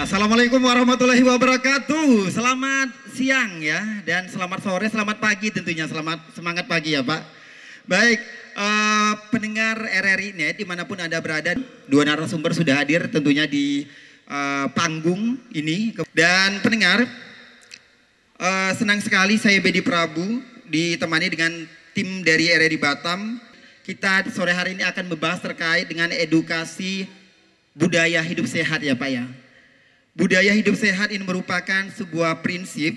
Assalamualaikum warahmatullahi wabarakatuh. Selamat siang ya, dan selamat sore, selamat pagi tentunya. Semangat pagi ya Pak. Baik, pendengar RRI Net dimanapun Anda berada, dua narasumber sudah hadir tentunya di panggung ini. Dan pendengar, senang sekali saya Bedi Prabu ditemani dengan tim dari RRI Batam. Kita sore hari ini akan membahas terkait dengan edukasi budaya hidup sehat ya Pak ya. Budaya hidup sehat ini merupakan sebuah prinsip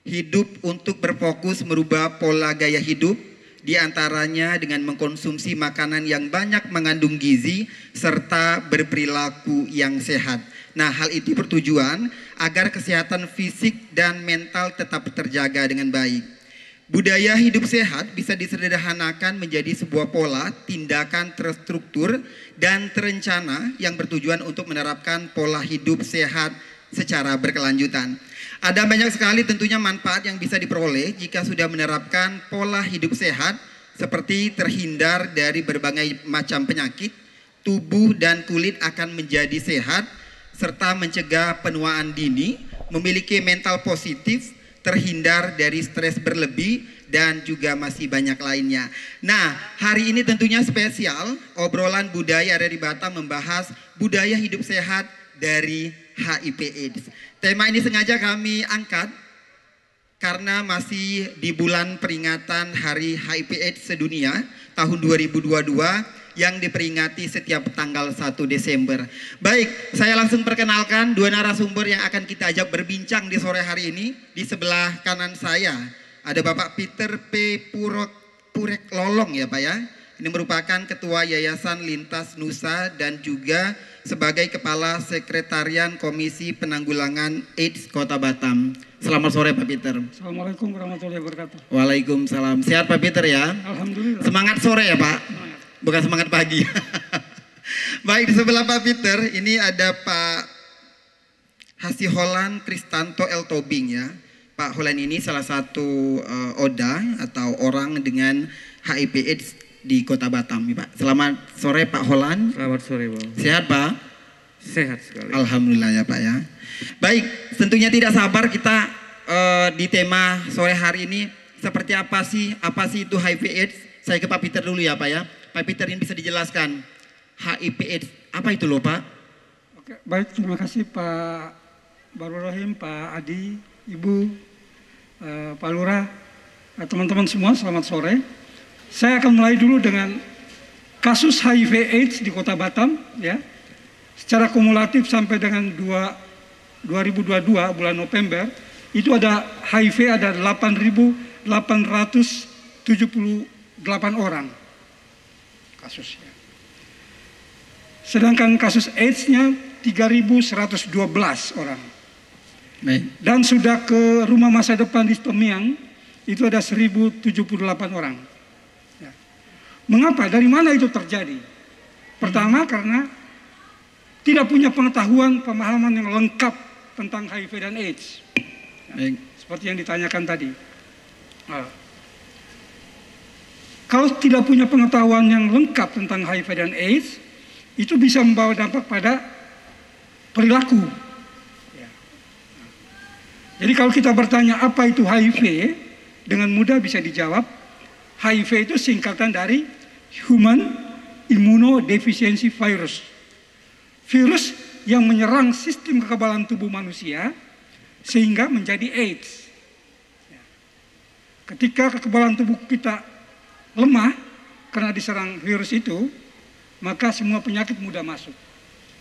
hidup untuk berfokus merubah pola gaya hidup, diantaranya dengan mengkonsumsi makanan yang banyak mengandung gizi serta berperilaku yang sehat. Nah, hal itu bertujuan agar kesehatan fisik dan mental tetap terjaga dengan baik. Budaya hidup sehat bisa disederhanakan menjadi sebuah pola tindakan terstruktur dan terencana yang bertujuan untuk menerapkan pola hidup sehat secara berkelanjutan. Ada banyak sekali tentunya manfaat yang bisa diperoleh jika sudah menerapkan pola hidup sehat, seperti terhindar dari berbagai macam penyakit, tubuh dan kulit akan menjadi sehat, serta mencegah penuaan dini, memiliki mental positif, terhindar dari stres berlebih, dan juga masih banyak lainnya. Nah, hari ini tentunya spesial, obrolan budaya RRI Batam membahas budaya hidup sehat dari HIV/AIDS. Tema ini sengaja kami angkat karena masih di bulan peringatan Hari HIV/AIDS sedunia tahun 2022 yang diperingati setiap tanggal 1 Desember. Baik, saya langsung perkenalkan dua narasumber yang akan kita ajak berbincang di sore hari ini. Di sebelah kanan saya ada Bapak Peter P. Purek Lolong ya Pak ya. Ini merupakan Ketua Yayasan Lintas Nusa dan juga sebagai Kepala Sekretarian Komisi Penanggulangan AIDS Kota Batam. Selamat sore Pak Peter. Assalamualaikum warahmatullahi wabarakatuh. Waalaikumsalam. Sehat Pak Peter ya? Alhamdulillah. Semangat sore ya Pak? Semangat. Bukan semangat pagi. Baik, di sebelah Pak Peter ini ada Pak Hasiholan Kristanto L. Tobing ya. Pak Holan ini salah satu ODA atau orang dengan HIV/AIDS di Kota Batam ya Pak. Selamat sore Pak Holan. Selamat sore Bang. Sehat Pak? Sehat sekali. Alhamdulillah ya Pak ya. Baik, tentunya tidak sabar kita di tema sore hari ini seperti apa sih itu HIV/AIDS. Saya ke Pak Peter dulu ya Pak ya. Pak Peter ini bisa dijelaskan HIV/AIDS apa itu loh Pak? Oke, baik, terima kasih Pak Barul Rahim, Pak Adi, Ibu, Pak Lurah, teman-teman semua, selamat sore. Saya akan mulai dulu dengan kasus HIV/AIDS di Kota Batam ya. Secara kumulatif sampai dengan 2022 bulan November itu ada HIV ada 8.878 orang kasusnya. Sedangkan kasus AIDS-nya 3.112 orang. Dan sudah ke rumah masa depan di Tomiang itu ada 1.078 orang. Ya. Mengapa? Dari mana itu terjadi? Pertama karena tidak punya pengetahuan, pemahaman yang lengkap tentang HIV dan AIDS. Ya. Seperti yang ditanyakan tadi. Kalau tidak punya pengetahuan yang lengkap tentang HIV dan AIDS, itu bisa membawa dampak pada perilaku. Ya. Jadi kalau kita bertanya apa itu HIV, dengan mudah bisa dijawab, HIV itu singkatan dari Human Immunodeficiency Virus. Virus yang menyerang sistem kekebalan tubuh manusia sehingga menjadi AIDS. Ya. Ketika kekebalan tubuh kita lemah karena diserang virus itu, maka semua penyakit mudah masuk.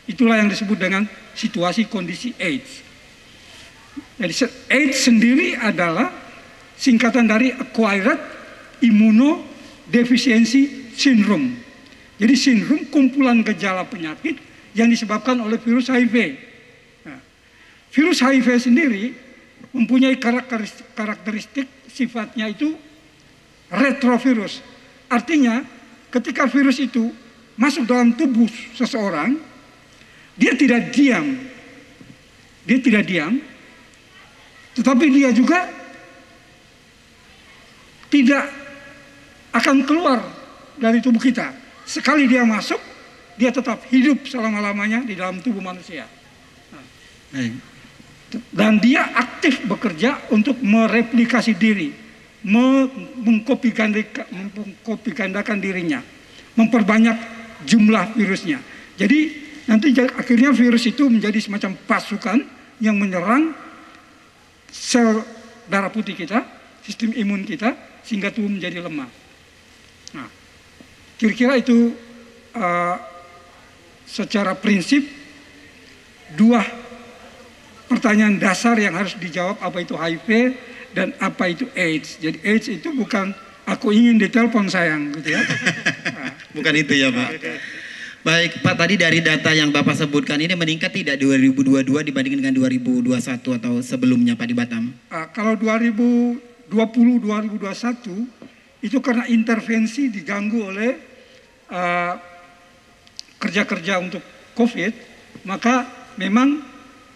Itulah yang disebut dengan situasi kondisi AIDS. Jadi AIDS sendiri adalah singkatan dari Acquired Immunodeficiency Syndrome. Jadi sindrom kumpulan gejala penyakit yang disebabkan oleh virus HIV. Nah, virus HIV sendiri mempunyai karakteristik sifatnya itu retrovirus. Artinya ketika virus itu masuk dalam tubuh seseorang, dia tidak diam. Tetapi dia juga tidak akan keluar dari tubuh kita. Sekali dia masuk, dia tetap hidup selama-lamanya di dalam tubuh manusia. Nah, Baik. Dan dia aktif bekerja untuk mereplikasi diri, mengkopigandakan dirinya, memperbanyak jumlah virusnya. Jadi nanti akhirnya virus itu menjadi semacam pasukan yang menyerang sel darah putih kita, sistem imun kita, sehingga tubuh menjadi lemah. Nah, kira-kira itu secara prinsip dua pertanyaan dasar yang harus dijawab, apa itu HIV dan apa itu AIDS. Jadi AIDS itu bukan aku ingin ditelepon sayang gitu ya. Nah. Bukan itu ya Pak. Baik Pak, tadi dari data yang Bapak sebutkan ini meningkat tidak 2022 dibandingkan dengan 2021 atau sebelumnya Pak di Batam? Kalau 2020-2021 itu karena intervensi diganggu oleh kerja-kerja untuk COVID, maka memang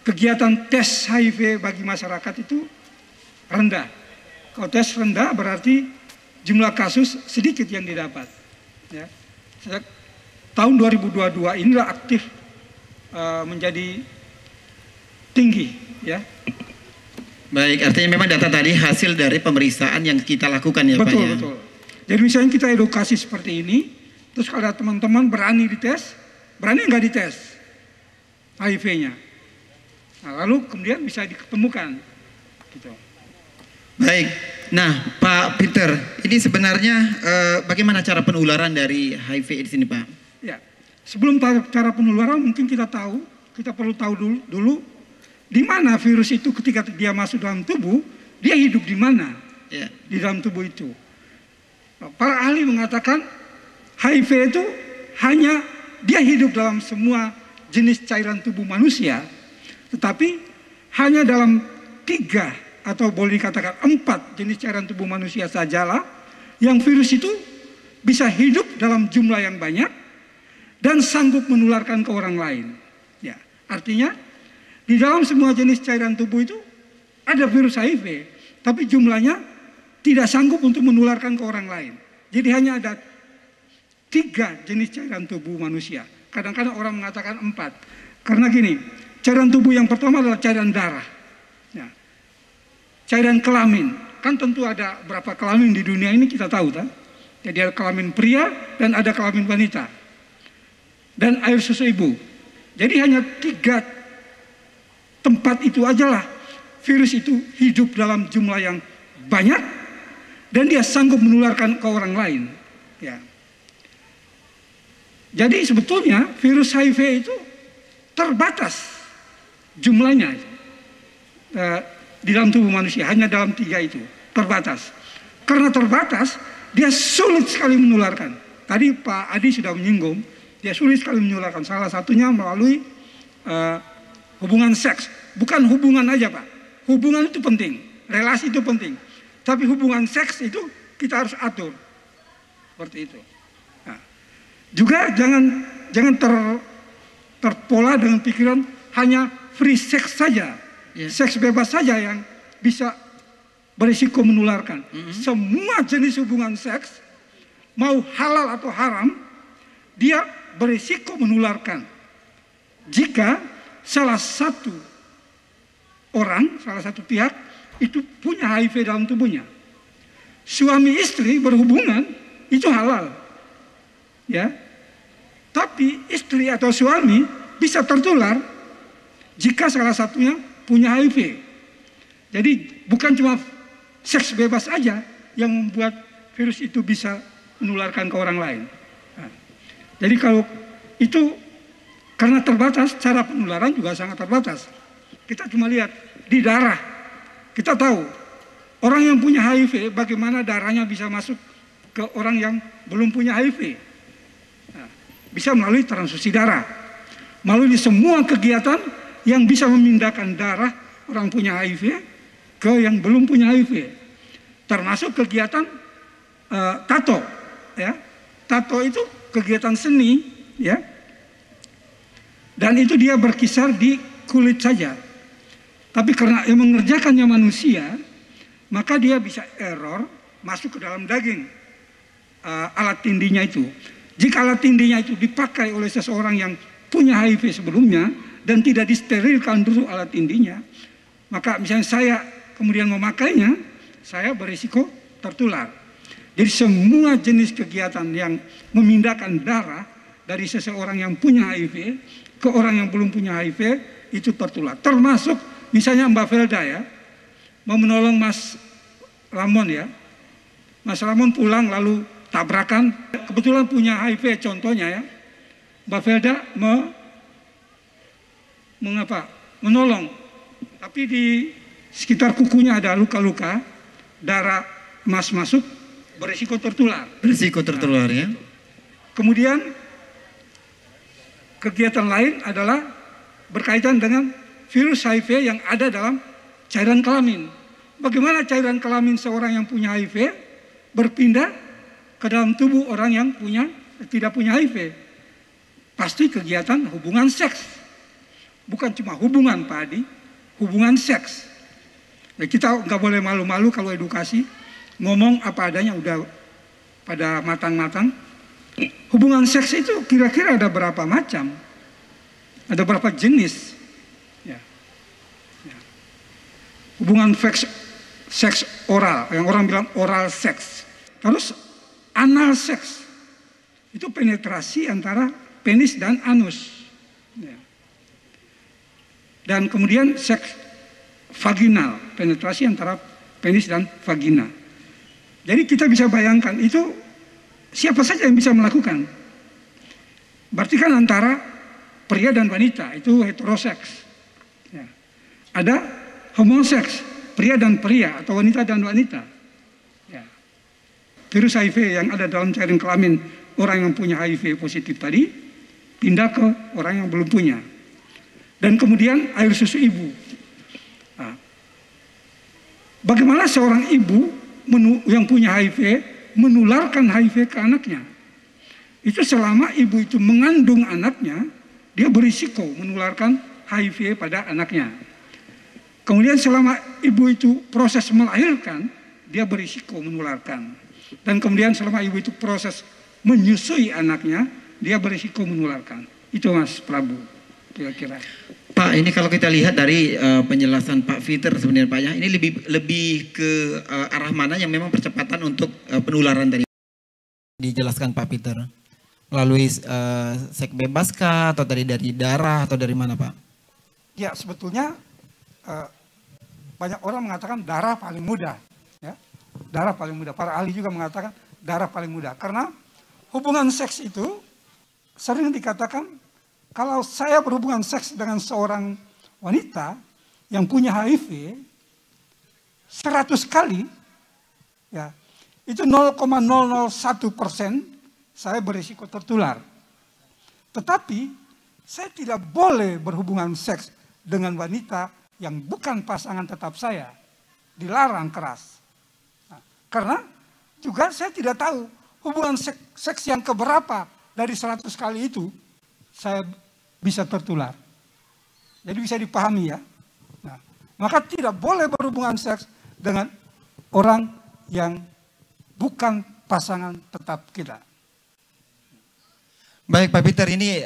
kegiatan tes HIV bagi masyarakat itu rendah. Kalau tes rendah berarti jumlah kasus sedikit yang didapat. Ya. Sejak tahun 2022 inilah aktif menjadi tinggi. Ya. Baik, artinya memang data tadi hasil dari pemeriksaan yang kita lakukan ya Pak ya? Betul. Jadi misalnya kita edukasi seperti ini, terus kalau teman-teman berani dites, berani nggak dites HIV-nya? Nah, lalu kemudian bisa diketemukan. Gitu. Baik, nah Pak Peter, ini sebenarnya bagaimana cara penularan dari HIV di sini Pak? Ya, sebelum cara penularan mungkin kita perlu tahu dulu di mana virus itu ketika dia masuk dalam tubuh, dia hidup di mana di dalam tubuh itu. Nah, para ahli mengatakan HIV itu hanya dia hidup dalam semua jenis cairan tubuh manusia, tetapi hanya dalam 3 atau boleh dikatakan 4 jenis cairan tubuh manusia sajalah yang virus itu bisa hidup dalam jumlah yang banyak dan sanggup menularkan ke orang lain. Ya, artinya di dalam semua jenis cairan tubuh itu ada virus HIV, tapi jumlahnya tidak sanggup untuk menularkan ke orang lain. Jadi hanya ada 3 jenis cairan tubuh manusia. Kadang-kadang orang mengatakan 4. Karena gini, cairan tubuh yang pertama adalah cairan darah. Ya. Cairan kelamin. Kan tentu ada berapa kelamin di dunia ini kita tahu kan? Jadi ada kelamin pria dan ada kelamin wanita. Dan air susu ibu. Jadi hanya 3 tempat itu ajalah virus itu hidup dalam jumlah yang banyak dan dia sanggup menularkan ke orang lain. Ya. Jadi sebetulnya virus HIV itu terbatas jumlahnya di dalam tubuh manusia, hanya dalam 3 itu terbatas. Karena terbatas, dia sulit sekali menularkan. Tadi Pak Adi sudah menyinggung, dia sulit sekali menularkan. Salah satunya melalui hubungan seks. Bukan hubungan aja Pak, hubungan itu penting, relasi itu penting. Tapi hubungan seks itu kita harus atur, seperti itu. Nah, juga jangan terpola dengan pikiran hanya free sex saja, seks bebas saja yang bisa berisiko menularkan. Semua jenis hubungan seks, mau halal atau haram, dia berisiko menularkan. Jika salah satu orang, salah satu pihak itu punya HIV dalam tubuhnya. Suami istri berhubungan itu halal, ya. Tapi istri atau suami bisa tertular jika salah satunya punya HIV. Jadi bukan cuma seks bebas aja yang membuat virus itu bisa menularkan ke orang lain. Nah, jadi kalau itu karena terbatas, cara penularan juga sangat terbatas. Kita cuma lihat di darah. Kita tahu orang yang punya HIV bagaimana darahnya bisa masuk ke orang yang belum punya HIV. Nah, bisa melalui transfusi darah. Melalui semua kegiatan yang bisa memindahkan darah orang punya HIV ke yang belum punya HIV. Termasuk kegiatan tato. Ya. Tato itu kegiatan seni, ya. Dan itu dia berkisar di kulit saja. Tapi karena yang mengerjakannya manusia, maka dia bisa error masuk ke dalam daging alat tindinya itu. Jika alat tindinya itu dipakai oleh seseorang yang punya HIV sebelumnya, dan tidak disterilkan dulu alat intinya, maka misalnya saya kemudian memakainya, saya berisiko tertular. Jadi semua jenis kegiatan yang memindahkan darah dari seseorang yang punya HIV ke orang yang belum punya HIV itu tertular. Termasuk misalnya Mbak Velda ya, mau menolong Mas Ramon ya. Mas Ramon pulang lalu tabrakan, kebetulan punya HIV contohnya ya. Mbak Velda menolong. Tapi di sekitar kukunya ada luka-luka, darah emas masuk, berisiko tertular. Berisiko tertular ya. Kemudian kegiatan lain adalah berkaitan dengan virus HIV yang ada dalam cairan kelamin. Bagaimana cairan kelamin seorang yang punya HIV berpindah ke dalam tubuh orang yang tidak punya HIV? Pasti kegiatan hubungan seks. Bukan cuma hubungan, Pak Adi, hubungan seks. Nah, kita nggak boleh malu-malu kalau edukasi, ngomong apa adanya udah pada matang-matang. Hubungan seks itu kira-kira ada berapa macam? Ada berapa jenis? Ya. Ya. Hubungan seks oral, yang orang bilang oral seks. Terus anal seks, itu penetrasi antara penis dan anus. Ya. Dan kemudian seks vaginal, penetrasi antara penis dan vagina. Jadi kita bisa bayangkan itu siapa saja yang bisa melakukan. Berarti kan antara pria dan wanita, itu heteroseks. Ya. Ada homoseks, pria dan pria atau wanita dan wanita. Ya. Virus HIV yang ada dalam cairan kelamin orang yang punya HIV positif tadi pindah ke orang yang belum punya. Dan kemudian air susu ibu. Nah, bagaimana seorang ibu yang punya HIV menularkan HIV ke anaknya? Itu selama ibu itu mengandung anaknya, dia berisiko menularkan HIV pada anaknya. Kemudian selama ibu itu proses melahirkan, dia berisiko menularkan. Dan kemudian selama ibu itu proses menyusui anaknya, dia berisiko menularkan. Itu Mas Prabu, kira-kira. Pak, ini kalau kita lihat dari penjelasan Pak Peter sebenarnya Pak ya, ini lebih ke arah mana yang memang percepatan untuk penularan tadi dijelaskan Pak Peter? Melalui seks bebas kah, atau dari darah, atau dari mana Pak? Ya, sebetulnya banyak orang mengatakan darah paling mudah. Ya. Darah paling mudah. Para ahli juga mengatakan darah paling mudah. Karena hubungan seks itu sering dikatakan kalau saya berhubungan seks dengan seorang wanita yang punya HIV 100 kali, ya itu 0,001% saya berisiko tertular. Tetapi saya tidak boleh berhubungan seks dengan wanita yang bukan pasangan tetap saya. Dilarang keras. Nah, karena juga saya tidak tahu hubungan seks yang keberapa dari 100 kali itu saya bisa tertular. Jadi bisa dipahami ya. Nah, maka tidak boleh berhubungan seks dengan orang yang bukan pasangan tetap kita. Baik Pak Peter, ini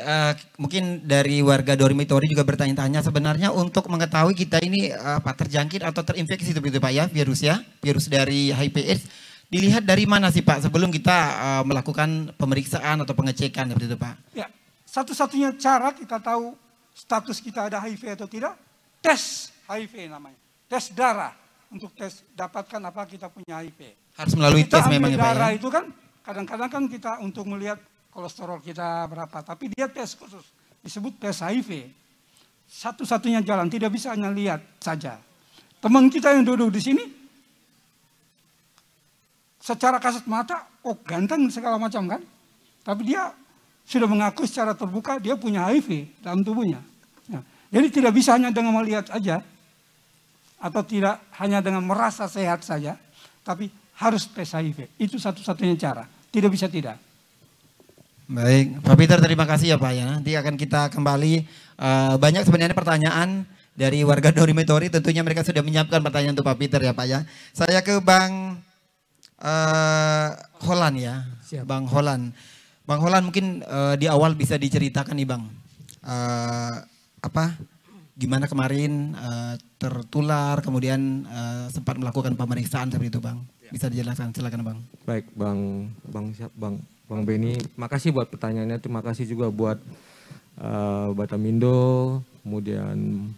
mungkin dari warga dormitori juga bertanya-tanya sebenarnya untuk mengetahui kita ini terjangkit atau terinfeksi begitu Pak ya, virus dari HIV/AIDS. Dilihat dari mana sih Pak sebelum kita melakukan pemeriksaan atau pengecekan seperti itu Pak? Ya, satu-satunya cara kita tahu status kita ada HIV atau tidak, tes HIV namanya, tes darah untuk tes dapatkan apa kita punya HIV. Harus melalui tes memang ya Pak ya? Darah itu kan kadang-kadang kan kita untuk melihat kolesterol kita berapa, tapi dia tes khusus, disebut tes HIV. Satu-satunya jalan, tidak bisa hanya lihat saja. Teman kita yang duduk di sini, secara kasat mata, oh ganteng segala macam kan, tapi dia sudah mengaku secara terbuka dia punya HIV dalam tubuhnya. Ya. Jadi tidak bisa hanya dengan melihat saja, atau tidak hanya dengan merasa sehat saja, tapi harus tes HIV. Itu satu-satunya cara, tidak bisa tidak. Baik, Pak Peter terima kasih ya Pak ya. Nanti akan kita kembali, banyak sebenarnya pertanyaan dari warga dormitori, tentunya mereka sudah menyiapkan pertanyaan untuk Pak Peter ya Pak ya. Saya ke Bang Holland ya. Siap. Bang Holland. Bang Holland mungkin di awal bisa diceritakan nih Bang. gimana kemarin tertular, kemudian sempat melakukan pemeriksaan seperti itu, Bang. Bisa dijelaskan, silakan, Bang. Baik, Bang Beni, makasih buat pertanyaannya. Terima kasih juga buat Batamindo, kemudian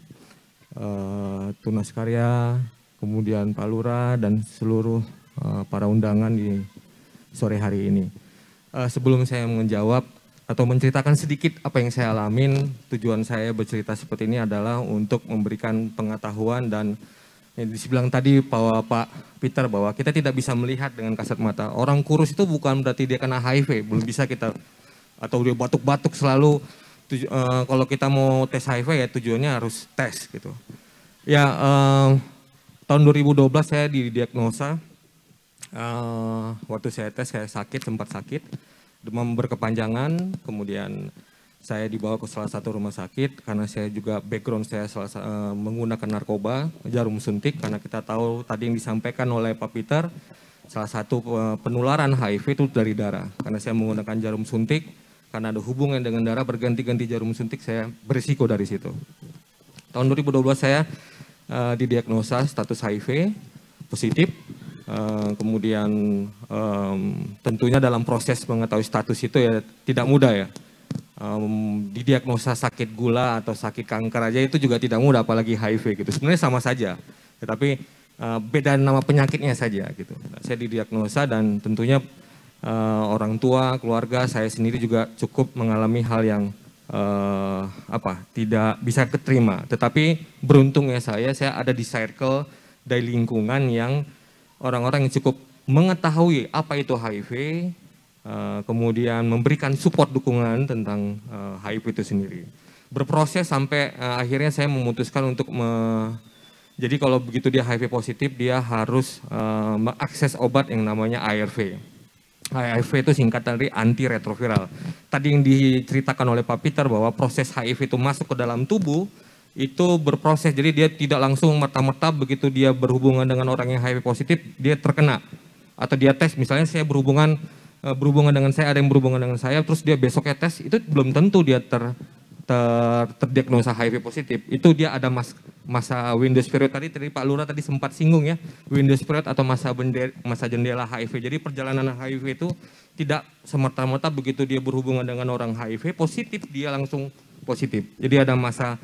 Tunas Karya, kemudian Pak Lurah dan seluruh para undangan di sore hari ini. Sebelum saya menjawab atau menceritakan sedikit apa yang saya alamin, tujuan saya bercerita seperti ini adalah untuk memberikan pengetahuan dan dibilang tadi Pak Peter bahwa kita tidak bisa melihat dengan kasat mata. Orang kurus itu bukan berarti dia kena HIV, belum bisa kita, atau dia batuk-batuk selalu. Kalau kita mau tes HIV ya tujuannya harus tes gitu. Ya tahun 2012 saya didiagnosa, waktu saya tes saya sempat sakit, demam berkepanjangan, kemudian saya dibawa ke salah satu rumah sakit karena saya juga background saya menggunakan narkoba, jarum suntik, karena kita tahu tadi yang disampaikan oleh Pak Peter, salah satu penularan HIV itu dari darah. Karena saya menggunakan jarum suntik, karena ada hubungan dengan darah, berganti-ganti jarum suntik, saya berisiko dari situ. Tahun 2012 saya didiagnosa status HIV positif. Kemudian tentunya dalam proses mengetahui status itu ya tidak mudah ya. Didiagnosa sakit gula atau sakit kanker aja itu juga tidak mudah, apalagi HIV gitu. Sebenarnya sama saja, tetapi beda nama penyakitnya saja gitu. Saya didiagnosa dan tentunya orang tua, keluarga, saya sendiri juga cukup mengalami hal yang tidak bisa keterima. Tetapi beruntungnya saya ada di circle dari lingkungan yang orang-orang yang cukup mengetahui apa itu HIV, kemudian memberikan support dukungan tentang HIV itu sendiri. Berproses sampai akhirnya saya memutuskan untuk jadi kalau begitu dia HIV positif, dia harus mengakses obat yang namanya ARV. ARV itu singkatan dari antiretroviral. Tadi yang diceritakan oleh Pak Peter bahwa proses HIV itu masuk ke dalam tubuh, itu berproses, jadi dia tidak langsung merta-merta begitu dia berhubungan dengan orang yang HIV positif, dia terkena. Atau dia tes, misalnya saya berhubungan dengan saya, ada yang berhubungan dengan saya, terus dia besoknya tes, itu belum tentu dia terdiagnosa HIV positif. Itu dia ada masa Windows period tadi Pak Lurah tadi sempat singgung ya, Windows period atau masa jendela HIV. Jadi perjalanan HIV itu tidak semerta-merta begitu dia berhubungan dengan orang HIV positif, dia langsung positif. Jadi ada masa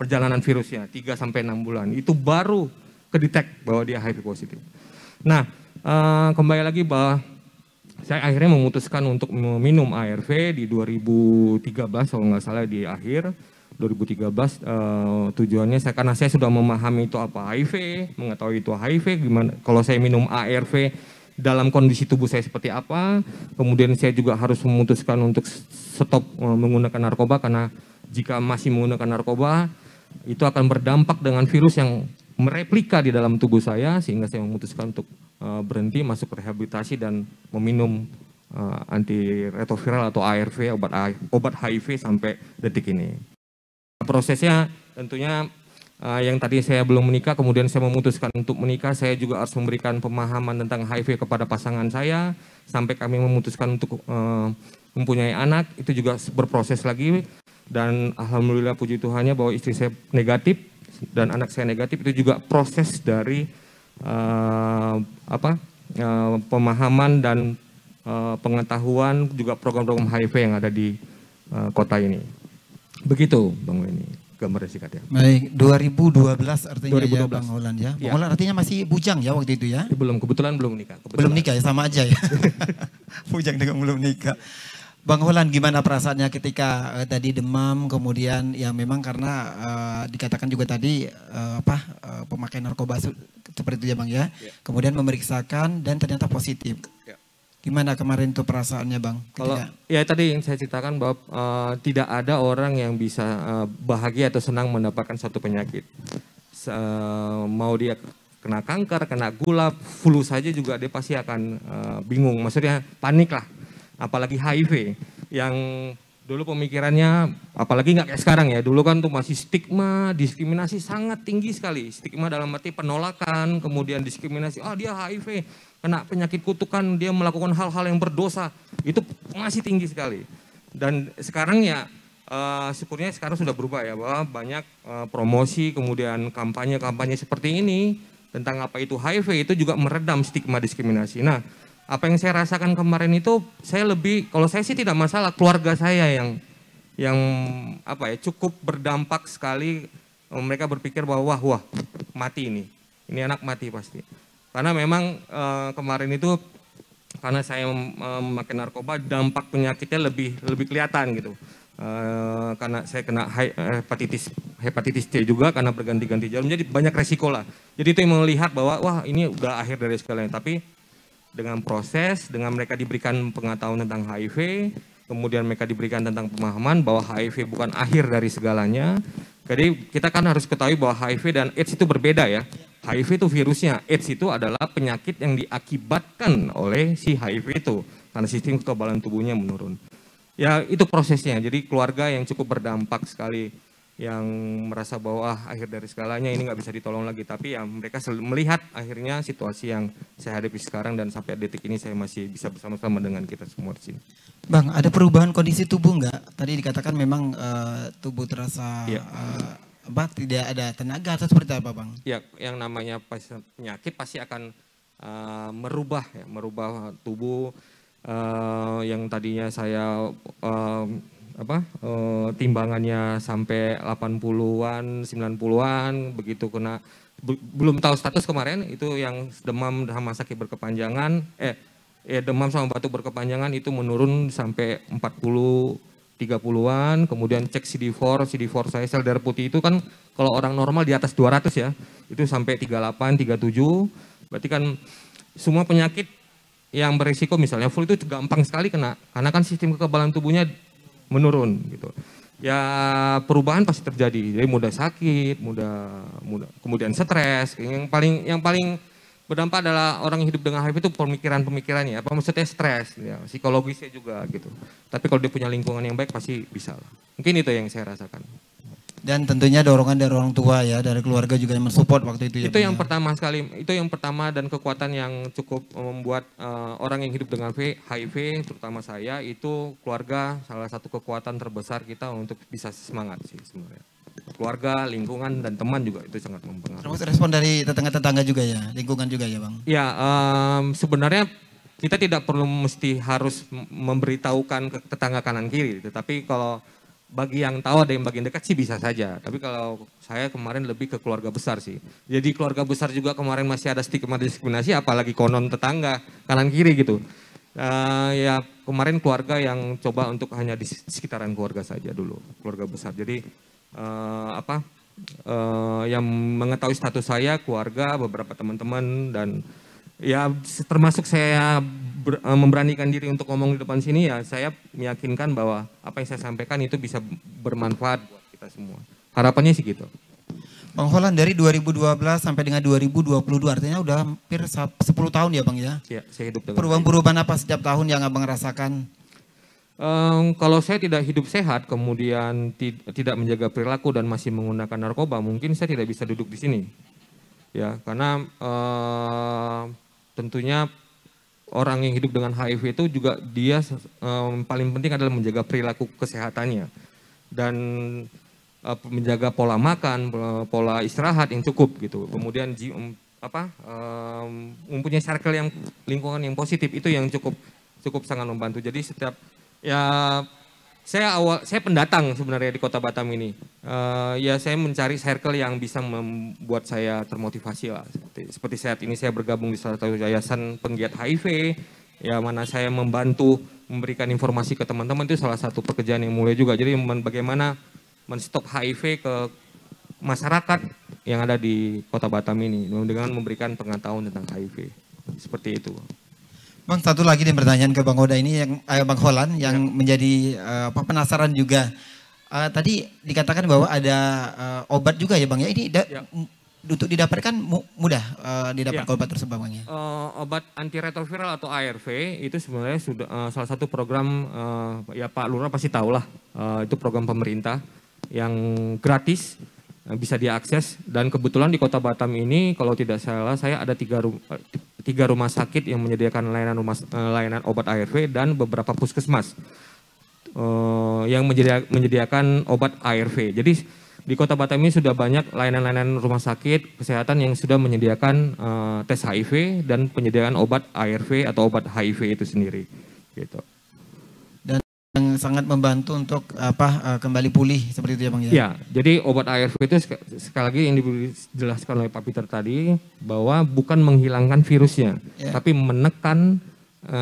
perjalanan virusnya 3 sampai 6 bulan. Itu baru kedetek bahwa dia HIV positif. Nah, kembali lagi bahwa saya akhirnya memutuskan untuk meminum ARV di 2013 kalau nggak salah, di akhir 2013. Tujuannya karena saya sudah memahami itu apa HIV, mengetahui itu HIV, gimana kalau saya minum ARV dalam kondisi tubuh saya seperti apa. Kemudian saya juga harus memutuskan untuk stop menggunakan narkoba, karena jika masih menggunakan narkoba itu akan berdampak dengan virus yang mereplika di dalam tubuh saya, sehingga saya memutuskan untuk berhenti, masuk rehabilitasi dan meminum antiretroviral atau ARV, obat HIV sampai detik ini. Prosesnya tentunya yang tadi saya belum menikah, kemudian saya memutuskan untuk menikah, saya juga harus memberikan pemahaman tentang HIV kepada pasangan saya, sampai kami memutuskan untuk mempunyai anak, itu juga berproses lagi. Dan alhamdulillah puji Tuhannya bahwa istri saya negatif dan anak saya negatif, itu juga proses dari pemahaman dan pengetahuan juga program-program HIV yang ada di kota ini. Begitu Bang Weni, gambar singkat ya. Baik, 2012 artinya 2012. ya Bang Holland ya. Bang Holland artinya masih bujang ya waktu itu ya? Kebetulan belum menikah. Belum nikah ya, sama aja ya. Bujang dengan belum nikah. Bang Holland, gimana perasaannya ketika tadi demam, kemudian ya memang karena dikatakan juga tadi pemakai narkoba seperti itu ya Bang ya. Kemudian memeriksakan dan ternyata positif. Ya. Gimana kemarin tuh perasaannya Bang? Kalau ya tadi yang saya ceritakan bahwa tidak ada orang yang bisa bahagia atau senang mendapatkan suatu penyakit. Mau dia kena kanker, kena gula, flu saja juga dia pasti akan bingung. Maksudnya panik lah. Apalagi HIV yang dulu pemikirannya, apalagi nggak kayak sekarang ya, dulu kan tuh masih stigma, diskriminasi sangat tinggi sekali. Stigma dalam arti penolakan, kemudian diskriminasi, dia HIV, kena penyakit kutukan, dia melakukan hal-hal yang berdosa, itu masih tinggi sekali. Dan sekarang ya syukurnya sekarang sudah berubah ya, bahwa banyak promosi kemudian kampanye-kampanye seperti ini tentang apa itu HIV itu juga meredam stigma diskriminasi. Nah, apa yang saya rasakan kemarin itu saya lebih, kalau saya sih tidak masalah, keluarga saya yang apa ya, cukup berdampak sekali. Mereka berpikir bahwa wah mati ini anak mati pasti. Karena memang kemarin itu karena saya memakai narkoba, dampak penyakitnya lebih kelihatan gitu. Karena saya kena hepatitis C juga karena berganti-ganti jarum, jadi banyak resiko lah. Jadi itu yang melihat bahwa wah ini udah akhir dari segalanya. Tapi dengan proses, dengan mereka diberikan pengetahuan tentang HIV, kemudian mereka diberikan tentang pemahaman bahwa HIV bukan akhir dari segalanya. Jadi kita kan harus ketahui bahwa HIV dan AIDS itu berbeda ya. HIV itu virusnya, AIDS itu adalah penyakit yang diakibatkan oleh si HIV itu karena sistem kekebalan tubuhnya menurun. Ya itu prosesnya, jadi keluarga yang cukup berdampak sekali, yang merasa bahwa akhir dari segalanya ini nggak bisa ditolong lagi. Tapi ya mereka melihat akhirnya situasi yang saya hadapi sekarang dan sampai detik ini saya masih bisa bersama-sama dengan kita semua di sini. Bang, ada perubahan kondisi tubuh nggak? Tadi dikatakan memang tubuh terasa tidak ada tenaga atau seperti apa Bang? Ya, yang namanya penyakit pasti akan merubah tubuh. Yang tadinya saya timbangannya sampai 80-an, 90-an, begitu kena belum tahu status kemarin itu yang demam sama sakit berkepanjangan, demam sama batuk berkepanjangan itu menurun sampai 40 30-an, kemudian cek CD4 saya sel darah putih itu kan kalau orang normal di atas 200 ya, itu sampai 38, 37, berarti kan semua penyakit yang berisiko misalnya flu itu gampang sekali kena karena kan sistem kekebalan tubuhnya menurun gitu. Ya perubahan pasti terjadi. Jadi mudah sakit, mudah kemudian stres. Yang paling berdampak adalah orang yang hidup dengan HIV itu pemikirannya. Apa maksudnya stres ya, psikologisnya juga gitu. Tapi kalau dia punya lingkungan yang baik pasti bisa lah. Mungkin itu yang saya rasakan. Dan tentunya dorongan dari orang tua ya, dari keluarga juga yang mensupport waktu itu ya. Itu yang pertama sekali, itu yang pertama dan kekuatan yang cukup membuat orang yang hidup dengan HIV, terutama saya, itu keluarga salah satu kekuatan terbesar kita untuk bisa semangat sih sebenarnya. Keluarga, lingkungan, dan teman juga itu sangat mempengaruhi. Terus respon dari tetangga-tetangga juga ya, lingkungan juga ya Bang? Ya, sebenarnya kita tidak perlu mesti harus memberitahukan ke tetangga kanan kiri, tetapi kalau bagi yang tahu ada yang bagian dekat sih bisa saja. Tapi kalau saya kemarin lebih ke keluarga besar sih. Jadi keluarga besar juga kemarin masih ada stigma diskriminasi, apalagi konon tetangga kanan kiri gitu. Ya kemarin keluarga yang coba untuk hanya di sekitaran keluarga saja dulu, keluarga besar. Jadi yang mengetahui status saya, keluarga, beberapa teman-teman, dan ya termasuk saya memberanikan diri untuk ngomong di depan sini, ya saya meyakinkan bahwa apa yang saya sampaikan itu bisa bermanfaat buat kita semua. Harapannya sih gitu. Bang Holland, dari 2012 sampai dengan 2022 artinya udah hampir 10 tahun ya Bang ya? Iya, saya hidup dengan perubahan-perubahan apa setiap tahun yang Abang rasakan? Kalau saya tidak hidup sehat, kemudian tidak menjaga perilaku dan masih menggunakan narkoba, mungkin saya tidak bisa duduk di sini. Ya, karena tentunya orang yang hidup dengan HIV itu juga dia paling penting adalah menjaga perilaku kesehatannya dan menjaga pola makan, pola istirahat yang cukup gitu. Kemudian mempunyai circle yang lingkungan yang positif itu yang cukup sangat membantu. Jadi setiap saya pendatang sebenarnya di Kota Batam ini. Ya saya mencari circle yang bisa membuat saya termotivasi lah. Seperti saat ini saya bergabung di salah satu yayasan penggiat HIV, ya mana saya membantu memberikan informasi ke teman-teman, itu salah satu pekerjaan yang mulia juga. Jadi bagaimana menstop HIV ke masyarakat yang ada di Kota Batam ini dengan memberikan pengetahuan tentang HIV. Seperti itu. Bang, satu lagi nih pertanyaan ke Bang Oda ini, yang Bang Holland yang menjadi penasaran juga. Tadi dikatakan bahwa ada obat juga ya Bang ya, ini untuk didapatkan mudah didapat obat tersebut Bang ya? Obat antiretroviral atau ARV itu sebenarnya sudah salah satu program, ya Pak Lurah pasti tahu lah, itu program pemerintah yang gratis, bisa diakses, dan kebetulan di Kota Batam ini kalau tidak salah saya ada tiga rumah sakit yang menyediakan layanan obat ARV dan beberapa puskesmas. yang menyediakan obat ARV. Jadi di Kota Batam ini sudah banyak layanan-layanan rumah sakit kesehatan yang sudah menyediakan tes HIV dan penyediaan obat ARV atau obat HIV itu sendiri. Gitu. Dan yang sangat membantu untuk kembali pulih seperti itu ya Bang ya? Ya, jadi obat ARV itu sekali lagi yang dijelaskan oleh Pak Peter tadi bahwa bukan menghilangkan virusnya, tapi menekan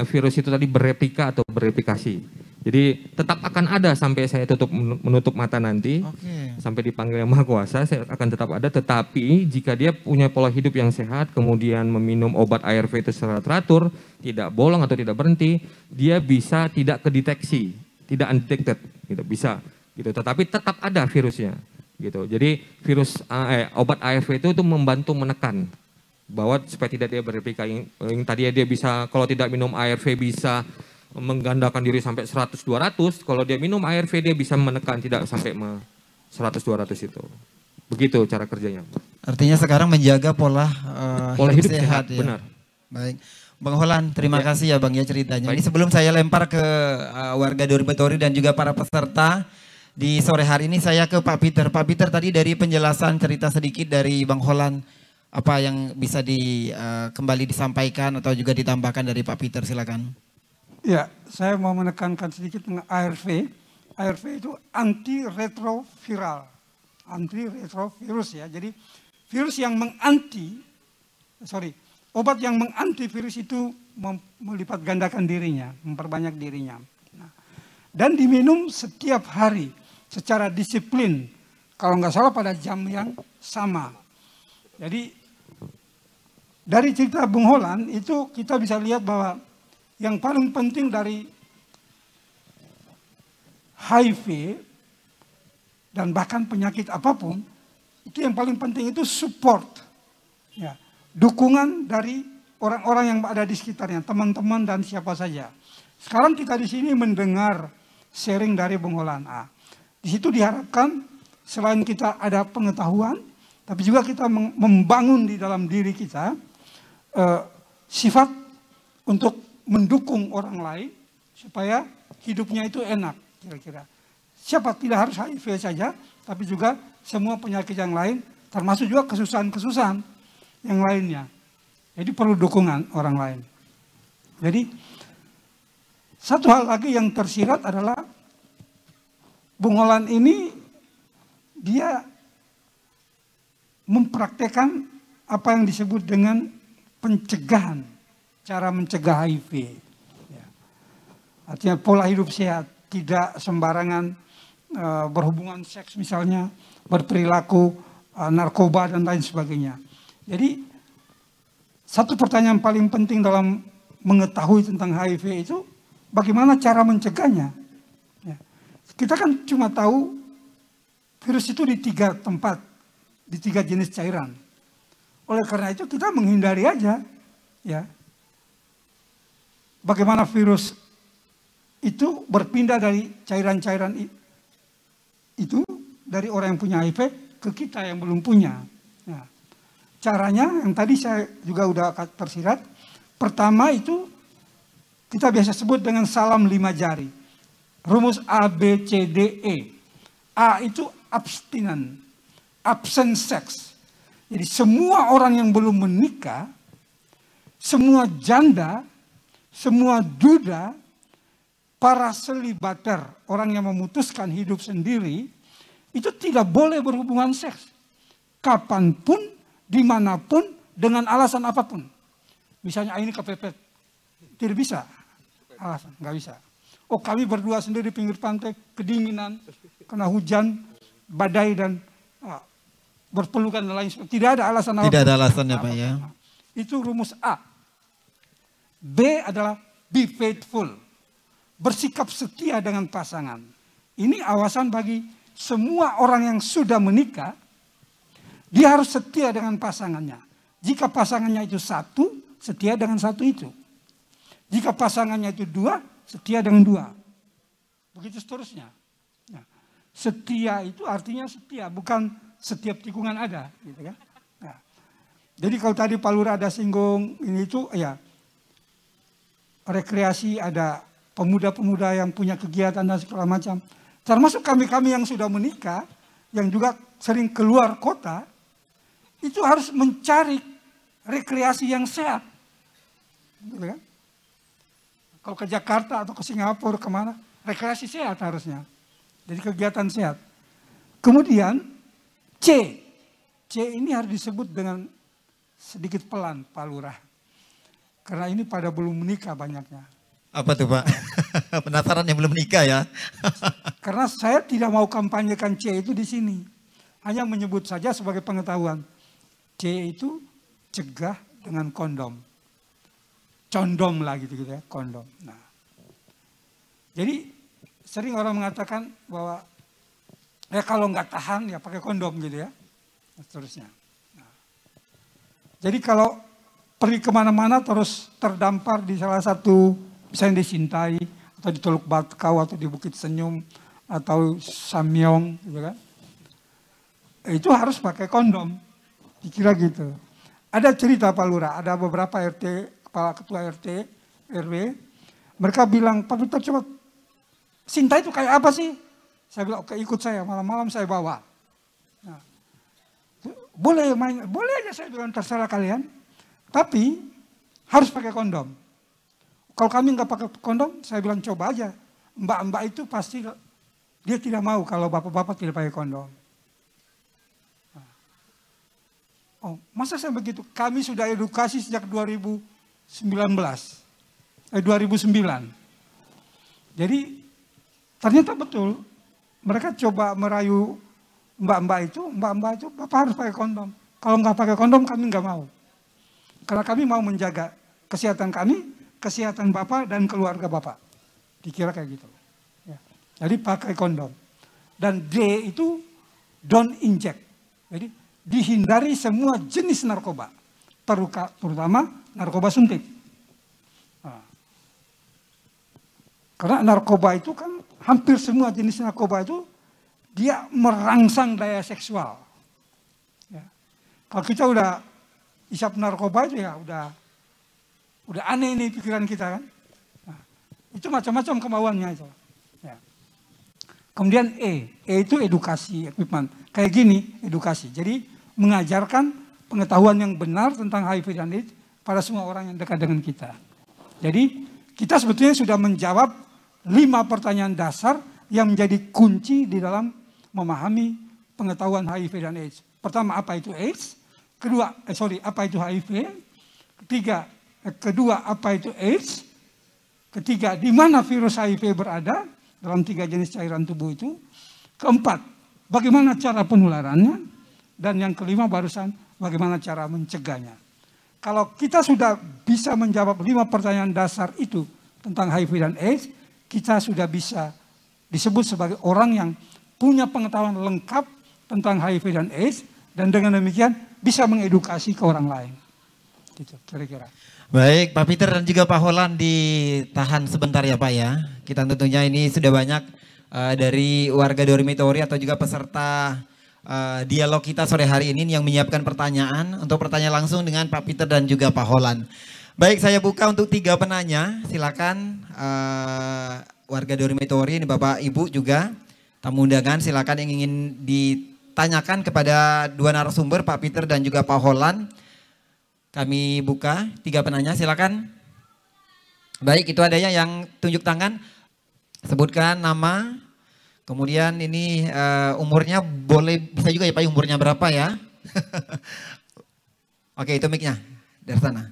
virus itu tadi bereplika atau bereplikasi. Jadi tetap akan ada sampai saya menutup mata nanti, sampai dipanggil Yang Maha Kuasa, saya akan tetap ada. Tetapi jika dia punya pola hidup yang sehat, kemudian meminum obat ARV itu secara teratur, tidak bolong atau tidak berhenti, dia bisa tidak kedeteksi, tidak undetected, gitu bisa. Gitu. Tetapi tetap ada virusnya, gitu. Jadi obat ARV itu membantu menekan bahwa supaya tidak dia bereplika. Yang tadi dia bisa, kalau tidak minum ARV bisa menggandakan diri sampai 100-200, kalau dia minum ARV dia bisa menekan tidak sampai 100-200 itu. Begitu cara kerjanya. Artinya sekarang menjaga pola hidup sehat ya. Benar. Baik. Bang Holan, terima kasih ya Bang ya ceritanya. Baik. Ini sebelum saya lempar ke warga dormitory dan juga para peserta di sore hari ini, saya ke Pak Peter. Pak Peter, tadi dari penjelasan cerita sedikit dari Bang Holan, apa yang bisa kembali disampaikan atau juga ditambahkan dari Pak Peter, silakan. Ya, saya mau menekankan sedikit tentang ARV. ARV itu antiretroviral, antiretrovirus ya. Jadi virus yang obat yang mengantivirus itu melipat gandakan dirinya, memperbanyak dirinya. Nah, dan diminum setiap hari secara disiplin, kalau nggak salah pada jam yang sama. Jadi dari cerita Bung Holan itu kita bisa lihat bahwa yang paling penting dari HIV dan bahkan penyakit apapun, itu yang paling penting itu support, ya, dukungan dari orang-orang yang ada di sekitarnya, teman-teman dan siapa saja. Sekarang kita di sini mendengar sharing dari Bung Holan. Di situ diharapkan selain kita ada pengetahuan, tapi juga kita membangun di dalam diri kita sifat untuk mendukung orang lain supaya hidupnya itu enak kira-kira. Siapa tidak harus HIV saja, tapi juga semua penyakit yang lain, termasuk juga kesusahan-kesusahan yang lainnya. Jadi perlu dukungan orang lain. Jadi satu hal lagi yang tersirat adalah Bung Holan ini dia mempraktekkan apa yang disebut dengan pencegahan. Cara mencegah HIV. Ya. Artinya pola hidup sehat, tidak sembarangan berhubungan seks misalnya, berperilaku narkoba dan lain sebagainya. Jadi satu pertanyaan paling penting dalam mengetahui tentang HIV itu bagaimana cara mencegahnya. Ya. Kita kan cuma tahu virus itu di 3 tempat, di 3 jenis cairan. Oleh karena itu kita menghindari aja, ya. Bagaimana virus itu berpindah dari cairan-cairan itu dari orang yang punya HIV ke kita yang belum punya. Nah, caranya yang tadi saya juga udah tersirat. Pertama itu kita biasa sebut dengan salam 5 jari. Rumus A, B, C, D, E. A itu abstinent, absent sex. Jadi semua orang yang belum menikah, semua janda, semua duda, para selibater, orang yang memutuskan hidup sendiri, itu tidak boleh berhubungan seks. Kapanpun, dimanapun, dengan alasan apapun. Misalnya ini kepepet, tidak bisa. Alasan, nggak bisa. Oh kami berdua sendiri di pinggir pantai, kedinginan, kena hujan, badai dan berpelukan dan lain sebagainya. Tidak ada alasan apapun. Tidak ada alasannya Pak ya. Itu rumus A. B adalah be faithful, bersikap setia dengan pasangan. Ini awasan bagi semua orang yang sudah menikah, dia harus setia dengan pasangannya. Jika pasangannya itu 1, setia dengan 1 itu. Jika pasangannya itu 2, setia dengan 2. Begitu seterusnya. Nah, setia itu artinya setia, bukan setiap tikungan ada. Gitu kan? Nah, jadi kalau tadi Pak Lurah ada singgung ini itu, ya rekreasi ada pemuda-pemuda yang punya kegiatan dan segala macam. Termasuk kami-kami yang sudah menikah, yang juga sering keluar kota, itu harus mencari rekreasi yang sehat. Gitu kan? Kalau ke Jakarta atau ke Singapura kemana, rekreasi sehat harusnya. Jadi kegiatan sehat. Kemudian C ini harus disebut dengan sedikit pelan Pak Lurah. Karena ini pada belum menikah banyaknya. Apa tuh Pak? Penasaran yang belum menikah ya? Karena saya tidak mau kampanyekan C itu di sini. Hanya menyebut saja sebagai pengetahuan. C itu cegah dengan kondom. Condom lah gitu ya, kondom. Nah, jadi sering orang mengatakan bahwa ya kalau nggak tahan ya pakai kondom gitu ya, dan seterusnya. Nah, jadi kalau pergi kemana-mana terus terdampar di salah satu, misalnya di Sintai atau di Teluk Batkau atau di Bukit Senyum atau Samyong, gitu kan? Itu harus pakai kondom, dikira gitu. Ada cerita Pak Lurah, ada beberapa RT, kepala ketua RT, RW, mereka bilang, Pak Peter coba, Sintai itu kayak apa sih? Saya bilang, oke ikut saya, malam-malam saya bawa. Nah, boleh main, boleh aja saya bilang terserah kalian, tapi harus pakai kondom. Kalau kami nggak pakai kondom, saya bilang coba aja. Mbak-mbak itu pasti dia tidak mau kalau bapak-bapak tidak pakai kondom. Oh, masa saya begitu? Kami sudah edukasi sejak 2009. Jadi ternyata betul. Mereka coba merayu mbak-mbak itu bapak harus pakai kondom. Kalau nggak pakai kondom kami nggak mau. Karena kami mau menjaga kesehatan kami, kesehatan bapak dan keluarga bapak. Dikira kayak gitu. Ya. Jadi pakai kondom. Dan D itu don't inject. Jadi dihindari semua jenis narkoba, terutama narkoba suntik. Nah, karena narkoba itu kan hampir semua jenis narkoba itu dia merangsang daya seksual. Ya. Kalau kita udah isap narkoba itu ya udah aneh nih pikiran kita kan. Nah, itu macam-macam kemauannya itu. Ya. Kemudian E itu edukasi, equipment. Kayak gini edukasi. Jadi mengajarkan pengetahuan yang benar tentang HIV dan AIDS pada semua orang yang dekat dengan kita. Jadi kita sebetulnya sudah menjawab 5 pertanyaan dasar yang menjadi kunci di dalam memahami pengetahuan HIV dan AIDS. Pertama, apa itu AIDS? Apa itu HIV? Kedua, apa itu AIDS? Ketiga, di mana virus HIV berada dalam 3 jenis cairan tubuh itu? Keempat, bagaimana cara penularannya? Dan yang kelima barusan, bagaimana cara mencegahnya. Kalau kita sudah bisa menjawab 5 pertanyaan dasar itu tentang HIV dan AIDS, kita sudah bisa disebut sebagai orang yang punya pengetahuan lengkap tentang HIV dan AIDS, dan dengan demikian bisa mengedukasi ke orang lain. Gitu, kira-kira. Baik, Pak Peter dan juga Pak Holland ditahan sebentar ya Pak ya. Kita tentunya ini sudah banyak dari warga dormitory atau juga peserta dialog kita sore hari ini yang menyiapkan pertanyaan untuk pertanyaan langsung dengan Pak Peter dan juga Pak Holland. Baik, saya buka untuk 3 penanya. Silakan warga dormitory, ini Bapak Ibu juga tamu undangan, silakan yang ingin ditanyakan kepada 2 narasumber Pak Peter dan juga Pak Holland. Kami buka 3 penanya, silakan. Baik, itu adanya yang tunjuk tangan. Sebutkan nama. Kemudian ini umurnya boleh, bisa juga ya Pak umurnya berapa ya. Oke, itu mic-nya dari sana.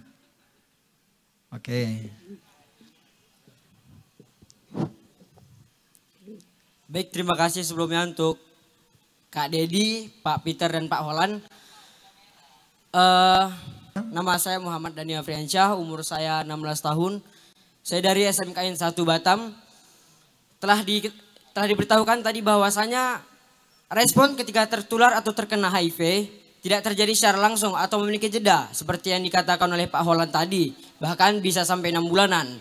Oke. Baik, terima kasih sebelumnya untuk Kak Dedi, Pak Peter dan Pak Holland. Nama saya Muhammad Daniel Friansyah, umur saya 16 tahun. Saya dari SMKN 1 Batam. Telah diberitahukan tadi bahwasanya respon ketika tertular atau terkena HIV tidak terjadi secara langsung atau memiliki jeda seperti yang dikatakan oleh Pak Holland tadi, bahkan bisa sampai 6 bulanan.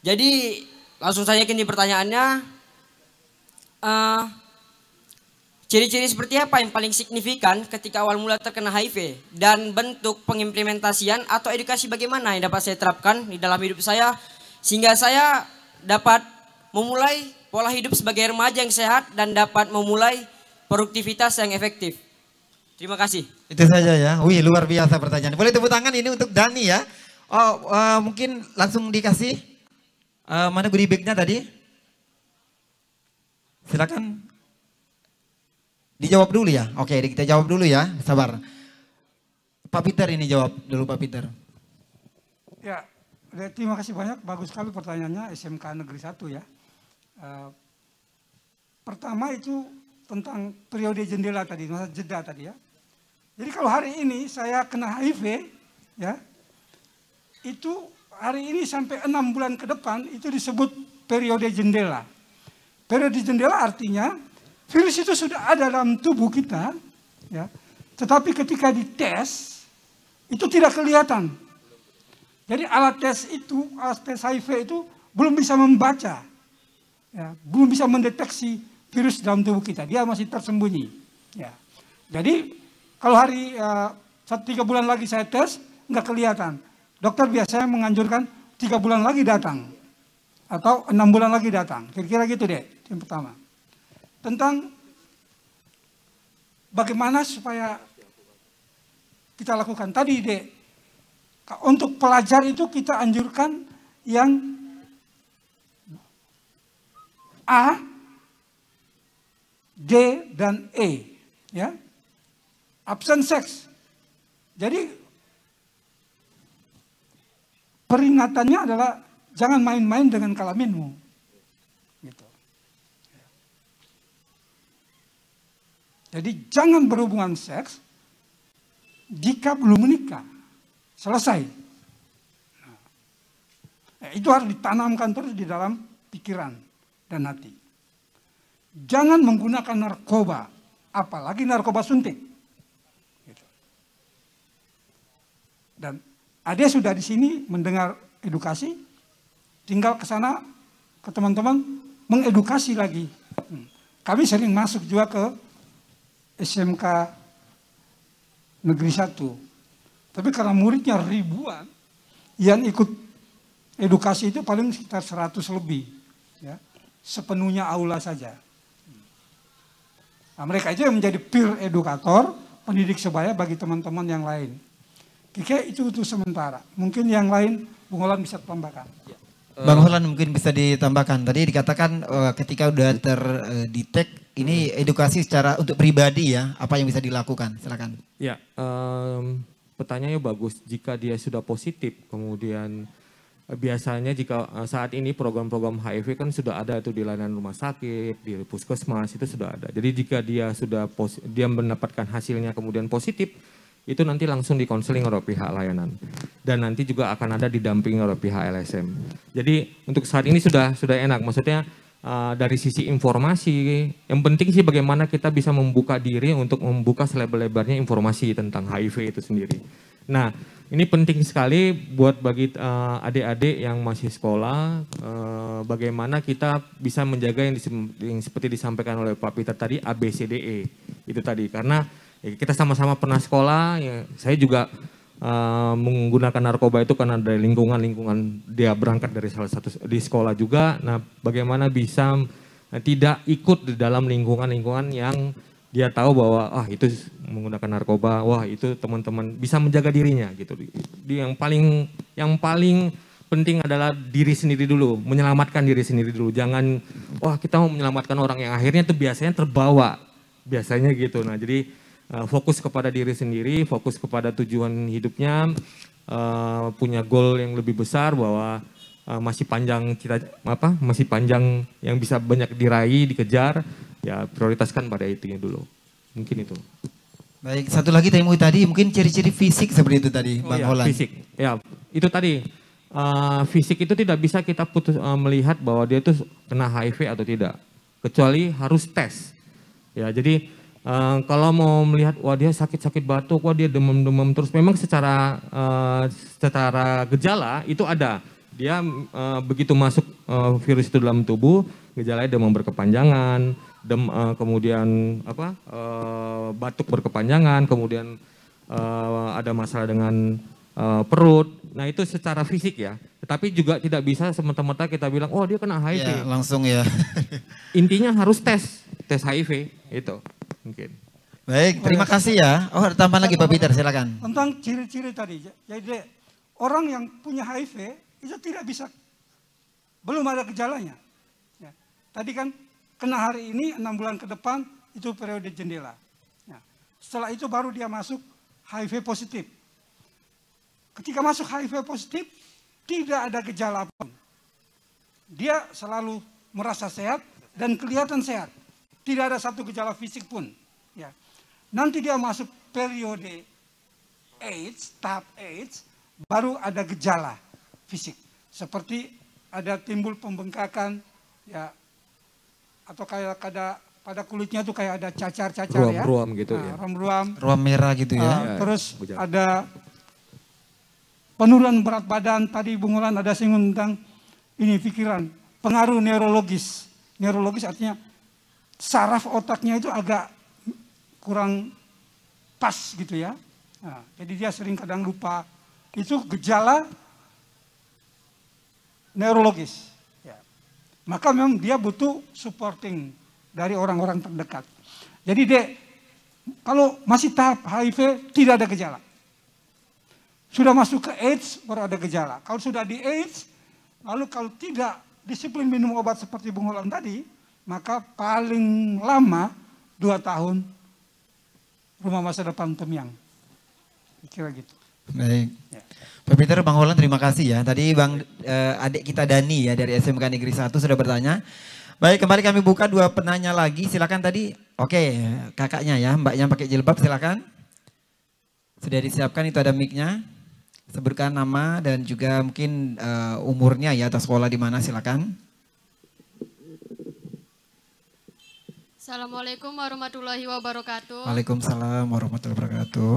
Jadi langsung saja ke pertanyaannya, ciri-ciri seperti apa yang paling signifikan ketika awal mula terkena HIV dan bentuk pengimplementasian atau edukasi bagaimana yang dapat saya terapkan di dalam hidup saya sehingga saya dapat memulai pola hidup sebagai remaja yang sehat dan dapat memulai produktivitas yang efektif. Terima kasih. Itu saja ya. Wih, luar biasa pertanyaan. Boleh tepuk tangan ini untuk Dani ya. Oh, mungkin langsung dikasih. Mana goodie bag-nya tadi? Silakan. Dijawab dulu ya. Oke, kita jawab dulu ya. Sabar. Pak Peter ini jawab dulu, Pak Peter. Ya, terima kasih banyak. Bagus sekali pertanyaannya, SMK Negeri 1 ya. Pertama itu tentang periode jendela tadi, masa jeda tadi ya. Jadi kalau hari ini saya kena HIV ya, itu hari ini sampai 6 bulan ke depan itu disebut periode jendela. Periode jendela artinya virus itu sudah ada dalam tubuh kita ya, tetapi ketika dites itu tidak kelihatan. Jadi alat tes itu, alat tes HIV itu belum bisa membaca, ya, belum bisa mendeteksi virus dalam tubuh kita, dia masih tersembunyi. Ya. Jadi kalau hari 3 bulan lagi saya tes nggak kelihatan, dokter biasanya menganjurkan 3 bulan lagi datang atau 6 bulan lagi datang, kira-kira gitu deh. Yang pertama tentang bagaimana supaya kita lakukan tadi deh. Untuk pelajar itu kita anjurkan yang A, D, dan E. Ya. Absen seks. Jadi peringatannya adalah jangan main-main dengan kelaminmu. Gitu. Jadi jangan berhubungan seks jika belum menikah. Selesai. Nah, itu harus ditanamkan terus di dalam pikiran dan hati. Jangan menggunakan narkoba, apalagi narkoba suntik. Gitu. Dan Ade sudah di sini mendengar edukasi, tinggal ke sana ke teman-teman mengedukasi lagi. Kami sering masuk juga ke SMK Negeri 1. Tapi karena muridnya ribuan, yang ikut edukasi itu paling sekitar 100 lebih. Ya, sepenuhnya aula saja. Nah, mereka itu yang menjadi peer edukator, pendidik sebaya bagi teman-teman yang lain. Kira itu untuk sementara. Mungkin yang lain, Bung Holland bisa tambahkan. Bang Holland mungkin bisa ditambahkan. Tadi dikatakan ketika udah terdetek, ini edukasi secara untuk pribadi ya, apa yang bisa dilakukan? Silakan. Ya, pertanyaannya bagus. Jika dia sudah positif, kemudian biasanya jika saat ini program-program HIV kan sudah ada itu di layanan rumah sakit, di puskesmas itu sudah ada. Jadi jika dia sudah dia mendapatkan hasilnya kemudian positif, itu nanti langsung dikonseling oleh pihak layanan. Dan nanti juga akan ada didampingi oleh pihak LSM. Jadi untuk saat ini sudah enak. Maksudnya dari sisi informasi, yang penting sih bagaimana kita bisa membuka diri untuk membuka selebar-lebarnya informasi tentang HIV itu sendiri. Nah, ini penting sekali buat bagi adik-adik yang masih sekolah, bagaimana kita bisa menjaga yang seperti disampaikan oleh Pak Peter tadi, ABCDE itu tadi. Karena ya, kita sama-sama pernah sekolah, ya, saya juga menggunakan narkoba itu karena dari lingkungan dia berangkat dari salah satu di sekolah juga. Nah, bagaimana bisa tidak ikut di dalam lingkungan yang dia tahu bahwa itu menggunakan narkoba, wah itu teman-teman bisa menjaga dirinya gitu. Yang paling penting adalah diri sendiri dulu, menyelamatkan diri sendiri dulu. Jangan kita mau menyelamatkan orang yang akhirnya itu biasanya terbawa, biasanya gitu. Nah, jadi fokus kepada diri sendiri, fokus kepada tujuan hidupnya, punya goal yang lebih besar bahwa masih panjang yang bisa banyak diraih, dikejar, ya prioritaskan pada itu dulu. Mungkin itu. Baik, satu lagi tadi mungkin ciri-ciri fisik seperti itu tadi, Bang Holland. Fisik, ya itu tadi. Fisik itu tidak bisa kita melihat bahwa dia itu kena HIV atau tidak, kecuali harus tes. Ya, jadi kalau mau melihat, dia sakit-sakit batuk, dia demam-demam terus, memang secara gejala itu ada. Dia begitu masuk virus itu dalam tubuh, gejalanya demam berkepanjangan, kemudian batuk berkepanjangan, kemudian ada masalah dengan perut. Nah itu secara fisik ya. Tetapi juga tidak bisa semata-mata kita bilang, oh dia kena HIV. Ya, langsung ya. Intinya harus tes HIV itu mungkin. Baik, terima kasih ya. Oh, ada tambahan lagi Pak Peter, silakan. Tentang ciri-ciri tadi, jadi orang yang punya HIV itu tidak bisa, belum ada gejalanya. Ya. Tadi kan kena hari ini, 6 bulan ke depan itu periode jendela. Ya. Setelah itu baru dia masuk HIV positif. Ketika masuk HIV positif, tidak ada gejala apapun. Dia selalu merasa sehat dan kelihatan sehat. Tidak ada satu gejala fisik pun. Ya. Nanti dia masuk periode AIDS, tahap AIDS, baru ada gejala fisik. Seperti ada timbul pembengkakan, ya, atau kayak pada kulitnya tuh kayak ada cacar-cacar ya. Ruam gitu ya. Ruam merah gitu ya. Terus ada penurunan berat badan. Tadi Bung Olan ada singgung tentang ini pikiran, pengaruh neurologis. Neurologis artinya saraf otaknya itu agak kurang pas gitu ya. Nah, jadi dia sering kadang lupa. Itu gejala neurologis. Ya. Maka memang dia butuh supporting dari orang-orang terdekat. Jadi Dek, kalau masih tahap HIV tidak ada gejala. Sudah masuk ke AIDS baru ada gejala. Kalau sudah di AIDS, lalu kalau tidak disiplin minum obat seperti Bung Olan tadi, maka paling lama 2 tahun rumah masa depan Temyang. Kira gitu. Baik. Ya. Pak Peter, Bang Olan terima kasih ya. Tadi adik kita Dani ya dari SMK Negeri 1 sudah bertanya. Baik, kembali kami buka 2 penanya lagi. Silakan tadi. Oke, kakaknya ya, mbaknya pakai jilbab silakan. Sudah disiapkan, itu ada mic-nya. Sebutkan nama dan juga mungkin umurnya ya atau sekolah di mana, silakan. Assalamualaikum warahmatullahi wabarakatuh. Waalaikumsalam warahmatullahi wabarakatuh.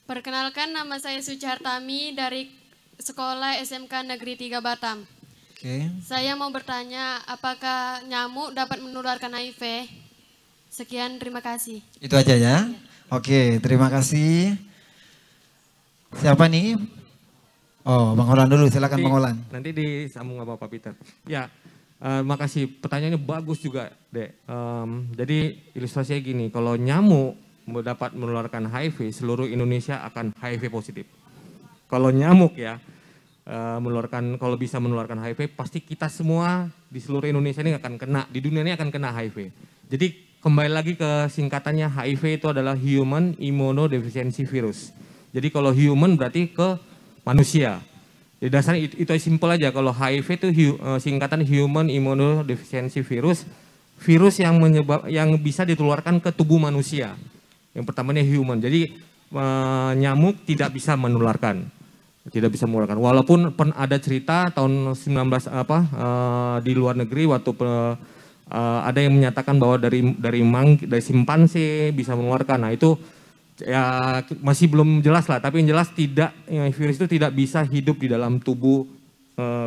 Perkenalkan, nama saya Suci Hartami dari Sekolah SMK Negeri 3 Batam. Oke. Saya mau bertanya, apakah nyamuk dapat menularkan HIV? Sekian, terima kasih. Itu aja ya. Oke, terima kasih. Siapa nih? Oh, Bang Olan dulu, silakan Bang Olan. Nanti disambung sama Pak Peter. Ya. Makasih, pertanyaannya bagus juga, Dek. Jadi ilustrasinya gini, kalau nyamuk dapat menularkan HIV, seluruh Indonesia akan HIV positif. Kalau nyamuk ya, kalau bisa menularkan HIV, pasti kita semua di seluruh Indonesia ini akan kena, di dunia ini akan kena HIV. Jadi kembali lagi ke singkatannya, HIV itu adalah Human Immunodeficiency Virus. Jadi kalau human berarti ke manusia. Di dasarnya itu simpel aja, kalau HIV itu singkatan Human Immunodeficiency Virus, virus yang bisa ditularkan ke tubuh manusia. Yang pertamanya human, jadi nyamuk tidak bisa menularkan, Walaupun ada cerita tahun 19 di luar negeri waktu ada yang menyatakan bahwa dari simpanse bisa menularkan. Nah itu ya masih belum jelas lah, tapi yang jelas virus itu tidak bisa hidup di dalam tubuh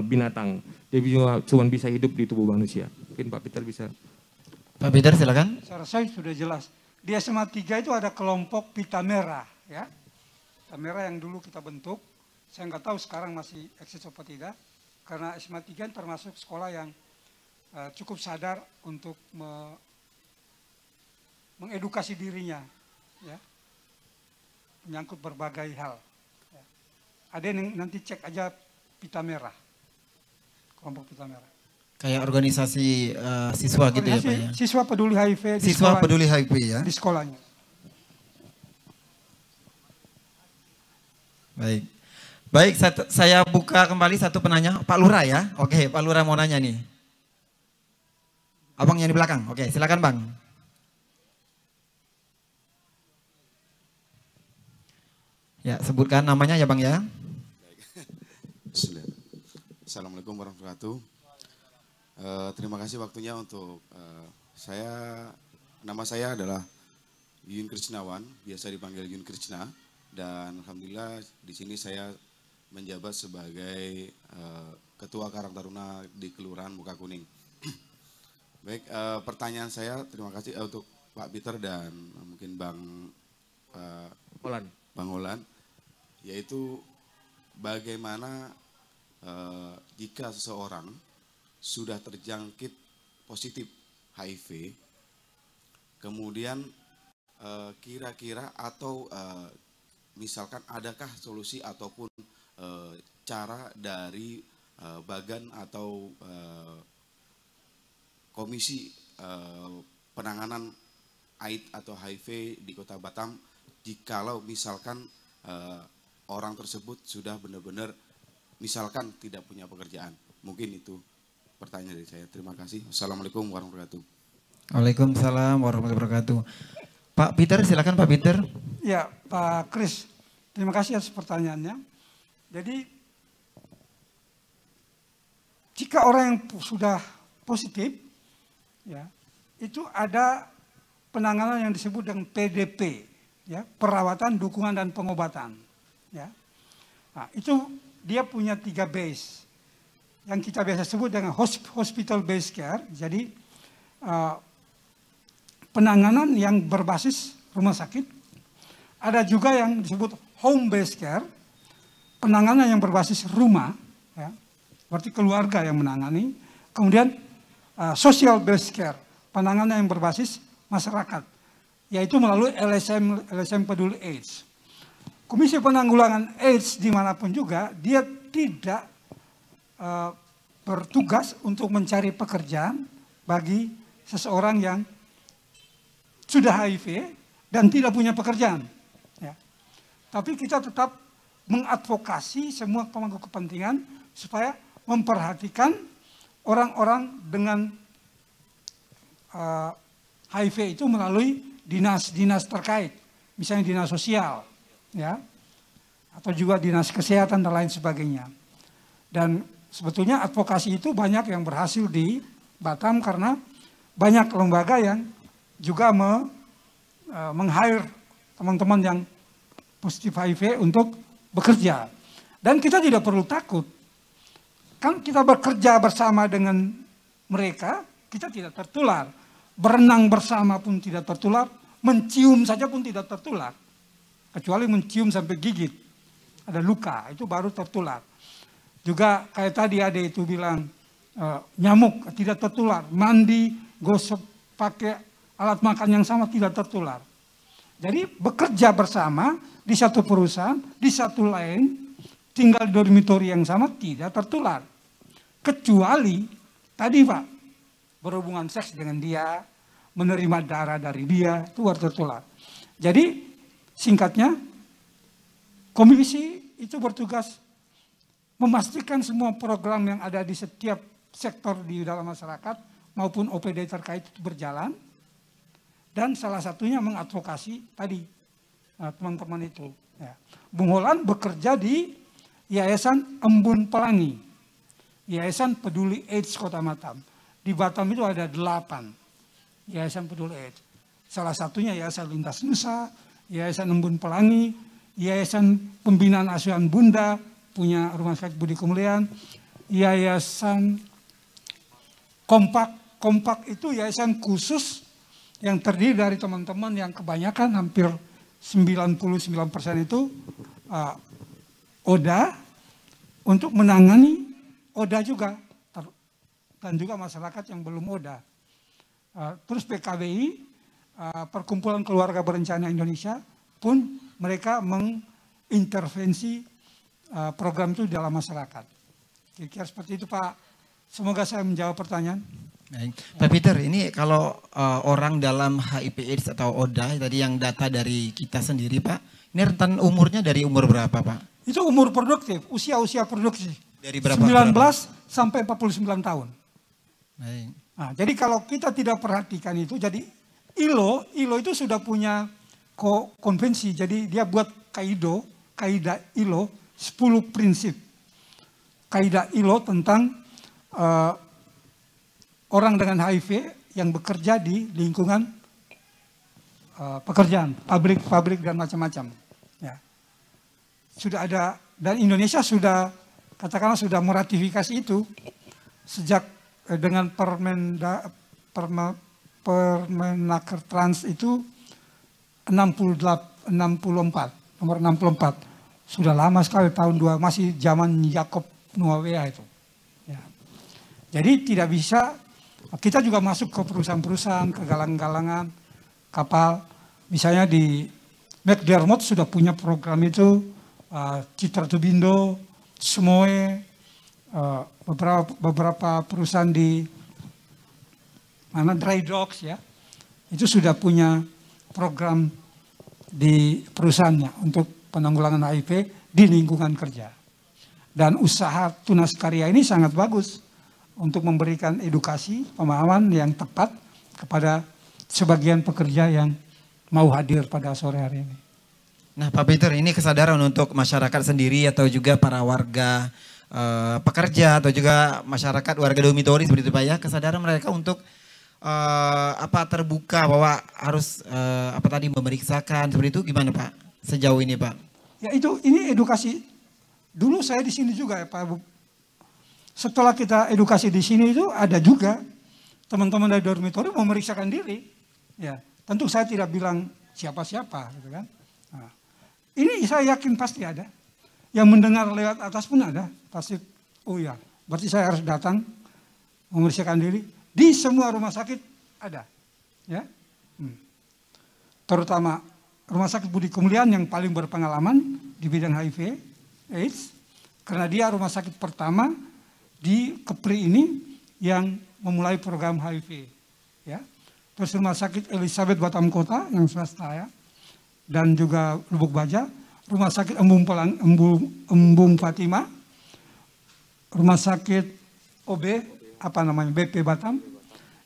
binatang. Dia cuma bisa hidup di tubuh manusia. Mungkin Pak Peter bisa. Pak Peter silakan. Secara saya sudah jelas. Di SMA 3 itu ada kelompok pita merah ya. Pita merah yang dulu kita bentuk. Saya nggak tahu sekarang masih eksis apa tidak. Karena SMA 3 termasuk sekolah yang cukup sadar untuk mengedukasi dirinya ya. Menyangkut berbagai hal. Ya. Ada yang nanti cek aja pita merah, kelompok pita merah. Kayak organisasi siswa gitu ya Pak ya? Siswa peduli HIV. Siswa peduli HIV ya? Di sekolahnya. Baik. Baik, saya buka kembali satu penanya. Pak Lurah ya? Oke, Pak Lurah mau nanya nih. Abang yang di belakang. Oke, silakan Bang. Ya, sebutkan namanya ya Bang ya. Assalamualaikum warahmatullahi wabarakatuh. Terima kasih waktunya untuk nama saya adalah Yun Krishnawan, biasa dipanggil Yun Krishna, dan alhamdulillah di sini saya menjabat sebagai Ketua Karang Taruna di Kelurahan Muka Kuning. Baik, pertanyaan saya terima kasih untuk Pak Peter dan mungkin Bang Olan, yaitu bagaimana jika seseorang sudah terjangkit positif HIV, kemudian kira-kira atau misalkan adakah solusi ataupun cara dari bagan atau komisi penanganan AIDS atau HIV di Kota Batam, jikalau misalkan orang tersebut sudah benar-benar misalkan tidak punya pekerjaan. Mungkin itu pertanyaan dari saya. Terima kasih. Assalamualaikum warahmatullahi wabarakatuh. Waalaikumsalam warahmatullahi wabarakatuh. Pak Peter, silakan Pak Peter. Ya, Pak Kris, terima kasih atas pertanyaannya. Jadi, jika orang yang sudah positif, ya, itu ada penanganan yang disebut dengan PDP, ya, perawatan, dukungan, dan pengobatan. Ya. Nah, itu dia punya 3 base yang kita biasa sebut dengan hospital based care. Jadi penanganan yang berbasis rumah sakit. Ada juga yang disebut home based care, penanganan yang berbasis rumah, ya, berarti keluarga yang menangani. Kemudian social based care, penanganan yang berbasis masyarakat, yaitu melalui LSM Peduli AIDS. Komisi Penanggulangan AIDS dimanapun juga, dia tidak bertugas untuk mencari pekerjaan bagi seseorang yang sudah HIV dan tidak punya pekerjaan. Ya. Tapi kita tetap mengadvokasi semua pemangku kepentingan supaya memperhatikan orang-orang dengan HIV itu melalui dinas-dinas terkait, misalnya dinas sosial, ya, atau juga dinas kesehatan dan lain sebagainya. Dan sebetulnya advokasi itu banyak yang berhasil di Batam karena banyak lembaga yang juga meng-hire teman-teman yang positif HIV untuk bekerja. Dan kita tidak perlu takut. Kan kita bekerja bersama dengan mereka, kita tidak tertular. Berenang bersama pun tidak tertular, mencium saja pun tidak tertular. Kecuali mencium sampai gigit, ada luka, itu baru tertular. Juga kayak tadi ada itu bilang, nyamuk tidak tertular, mandi, gosok, pakai alat makan yang sama tidak tertular. Jadi bekerja bersama di satu perusahaan, di satu lain, tinggal di dormitori yang sama tidak tertular. Kecuali tadi Pak, berhubungan seks dengan dia, menerima darah dari dia, itu baru tertular. Jadi singkatnya, komisi itu bertugas memastikan semua program yang ada di setiap sektor di dalam masyarakat maupun OPD terkait itu berjalan. Dan salah satunya mengadvokasi tadi teman-teman itu. Ya. Bung Holan bekerja di Yayasan Embun Pelangi, Yayasan Peduli AIDS Kota Batam. Di Batam itu ada 8 Yayasan Peduli AIDS. Salah satunya Yayasan Lintas Nusa, Yayasan Embun Pelangi, Yayasan Pembinaan Asuhan Bunda, punya Rumah Sakit Budi Kemuliaan, Yayasan Kompak itu yayasan khusus yang terdiri dari teman-teman yang kebanyakan hampir 99% itu ODA untuk menangani ODA juga dan juga masyarakat yang belum ODA. Terus PKBI, Perkumpulan Keluarga Berencana Indonesia pun mereka mengintervensi program itu dalam masyarakat. Kira-kira seperti itu Pak. Semoga saya menjawab pertanyaan. Baik. Pak Peter, ini kalau orang dalam HIV AIDS atau ODA tadi yang data dari kita sendiri Pak, ini rentan umurnya dari umur berapa Pak? Itu umur produktif, usia produksi. Dari berapa? 19 sampai 49 tahun. Baik. Nah, jadi kalau kita tidak perhatikan itu, jadi ILO itu sudah punya konvensi, jadi dia buat kaidah ILO 10 prinsip. Kaidah ILO tentang orang dengan HIV yang bekerja di lingkungan pekerjaan, pabrik dan macam-macam. Ya. Sudah ada, dan Indonesia sudah, katakanlah sudah meratifikasi itu sejak dengan Permenaker Trans itu 64, nomor 64. Sudah lama sekali tahun 2, masih zaman Jakob benua WA itu. Ya. Jadi tidak bisa, kita juga masuk ke perusahaan-perusahaan, ke galang-galangan kapal. Misalnya di McDermott sudah punya program itu, Citra Tubindo, Semoe, beberapa perusahaan di mana dry docks ya, itu sudah punya program di perusahaannya untuk penanggulangan HIV di lingkungan kerja. Dan usaha Tunas Karya ini sangat bagus untuk memberikan edukasi, pemahaman yang tepat kepada sebagian pekerja yang mau hadir pada sore hari ini. Nah Pak Peter, ini kesadaran untuk masyarakat sendiri atau juga para warga pekerja atau juga masyarakat warga dormitori seperti itu Pak ya, kesadaran mereka untuk terbuka bahwa harus memeriksakan seperti itu gimana Pak sejauh ini Pak? Ya ini edukasi. Dulu saya di sini juga ya Pak. Setelah kita edukasi di sini itu ada juga teman-teman dari dormitori memeriksakan diri. Ya, tentu saya tidak bilang siapa-siapa gitu kan. Nah, ini saya yakin pasti ada. Yang mendengar lewat atas pun ada. Pasti, oh ya, berarti saya harus datang memeriksakan diri. Di semua rumah sakit ada. Ya. Terutama Rumah Sakit Budi Kemuliaan yang paling berpengalaman di bidang HIV AIDS. Karena dia rumah sakit pertama di Kepri ini yang memulai program HIV. Ya. Terus Rumah Sakit Elizabeth Batam Kota yang swasta ya. Dan juga Lubuk Baja. Rumah Sakit Embung Fatima. Rumah Sakit OB, BP Batam.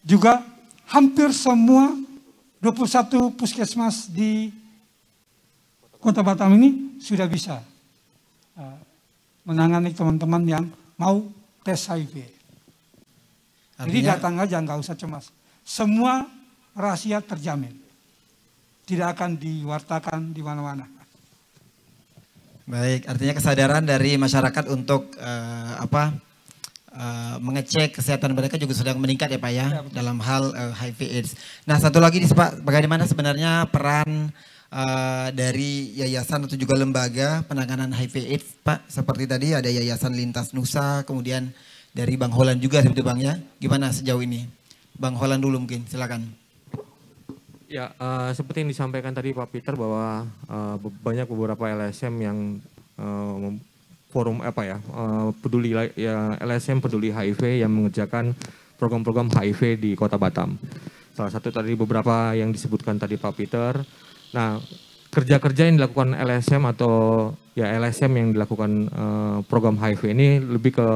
Juga hampir semua 21 puskesmas di Kota Batam ini sudah bisa menangani teman-teman yang mau tes HIV. Jadi datang aja, nggak usah cemas. Semua rahasia terjamin. Tidak akan diwartakan di mana-mana. Baik, artinya kesadaran dari masyarakat untuk mengecek kesehatan mereka juga sudah meningkat ya Pak ya, dalam hal HIV AIDS. Nah satu lagi nih Pak, bagaimana sebenarnya peran dari yayasan atau juga lembaga penanganan HIV AIDS Pak? Seperti tadi ada Yayasan Lintas Nusa, kemudian dari Bang Holland juga seperti Bang ya. Gimana sejauh ini? Bang Holland dulu mungkin, silakan. Ya, seperti yang disampaikan tadi Pak Peter bahwa banyak beberapa LSM yang forum peduli LSM peduli HIV yang mengerjakan program-program HIV di Kota Batam. Salah satu tadi beberapa yang disebutkan tadi Pak Peter. Nah, kerja-kerja yang dilakukan LSM atau ya LSM yang dilakukan program HIV ini lebih ke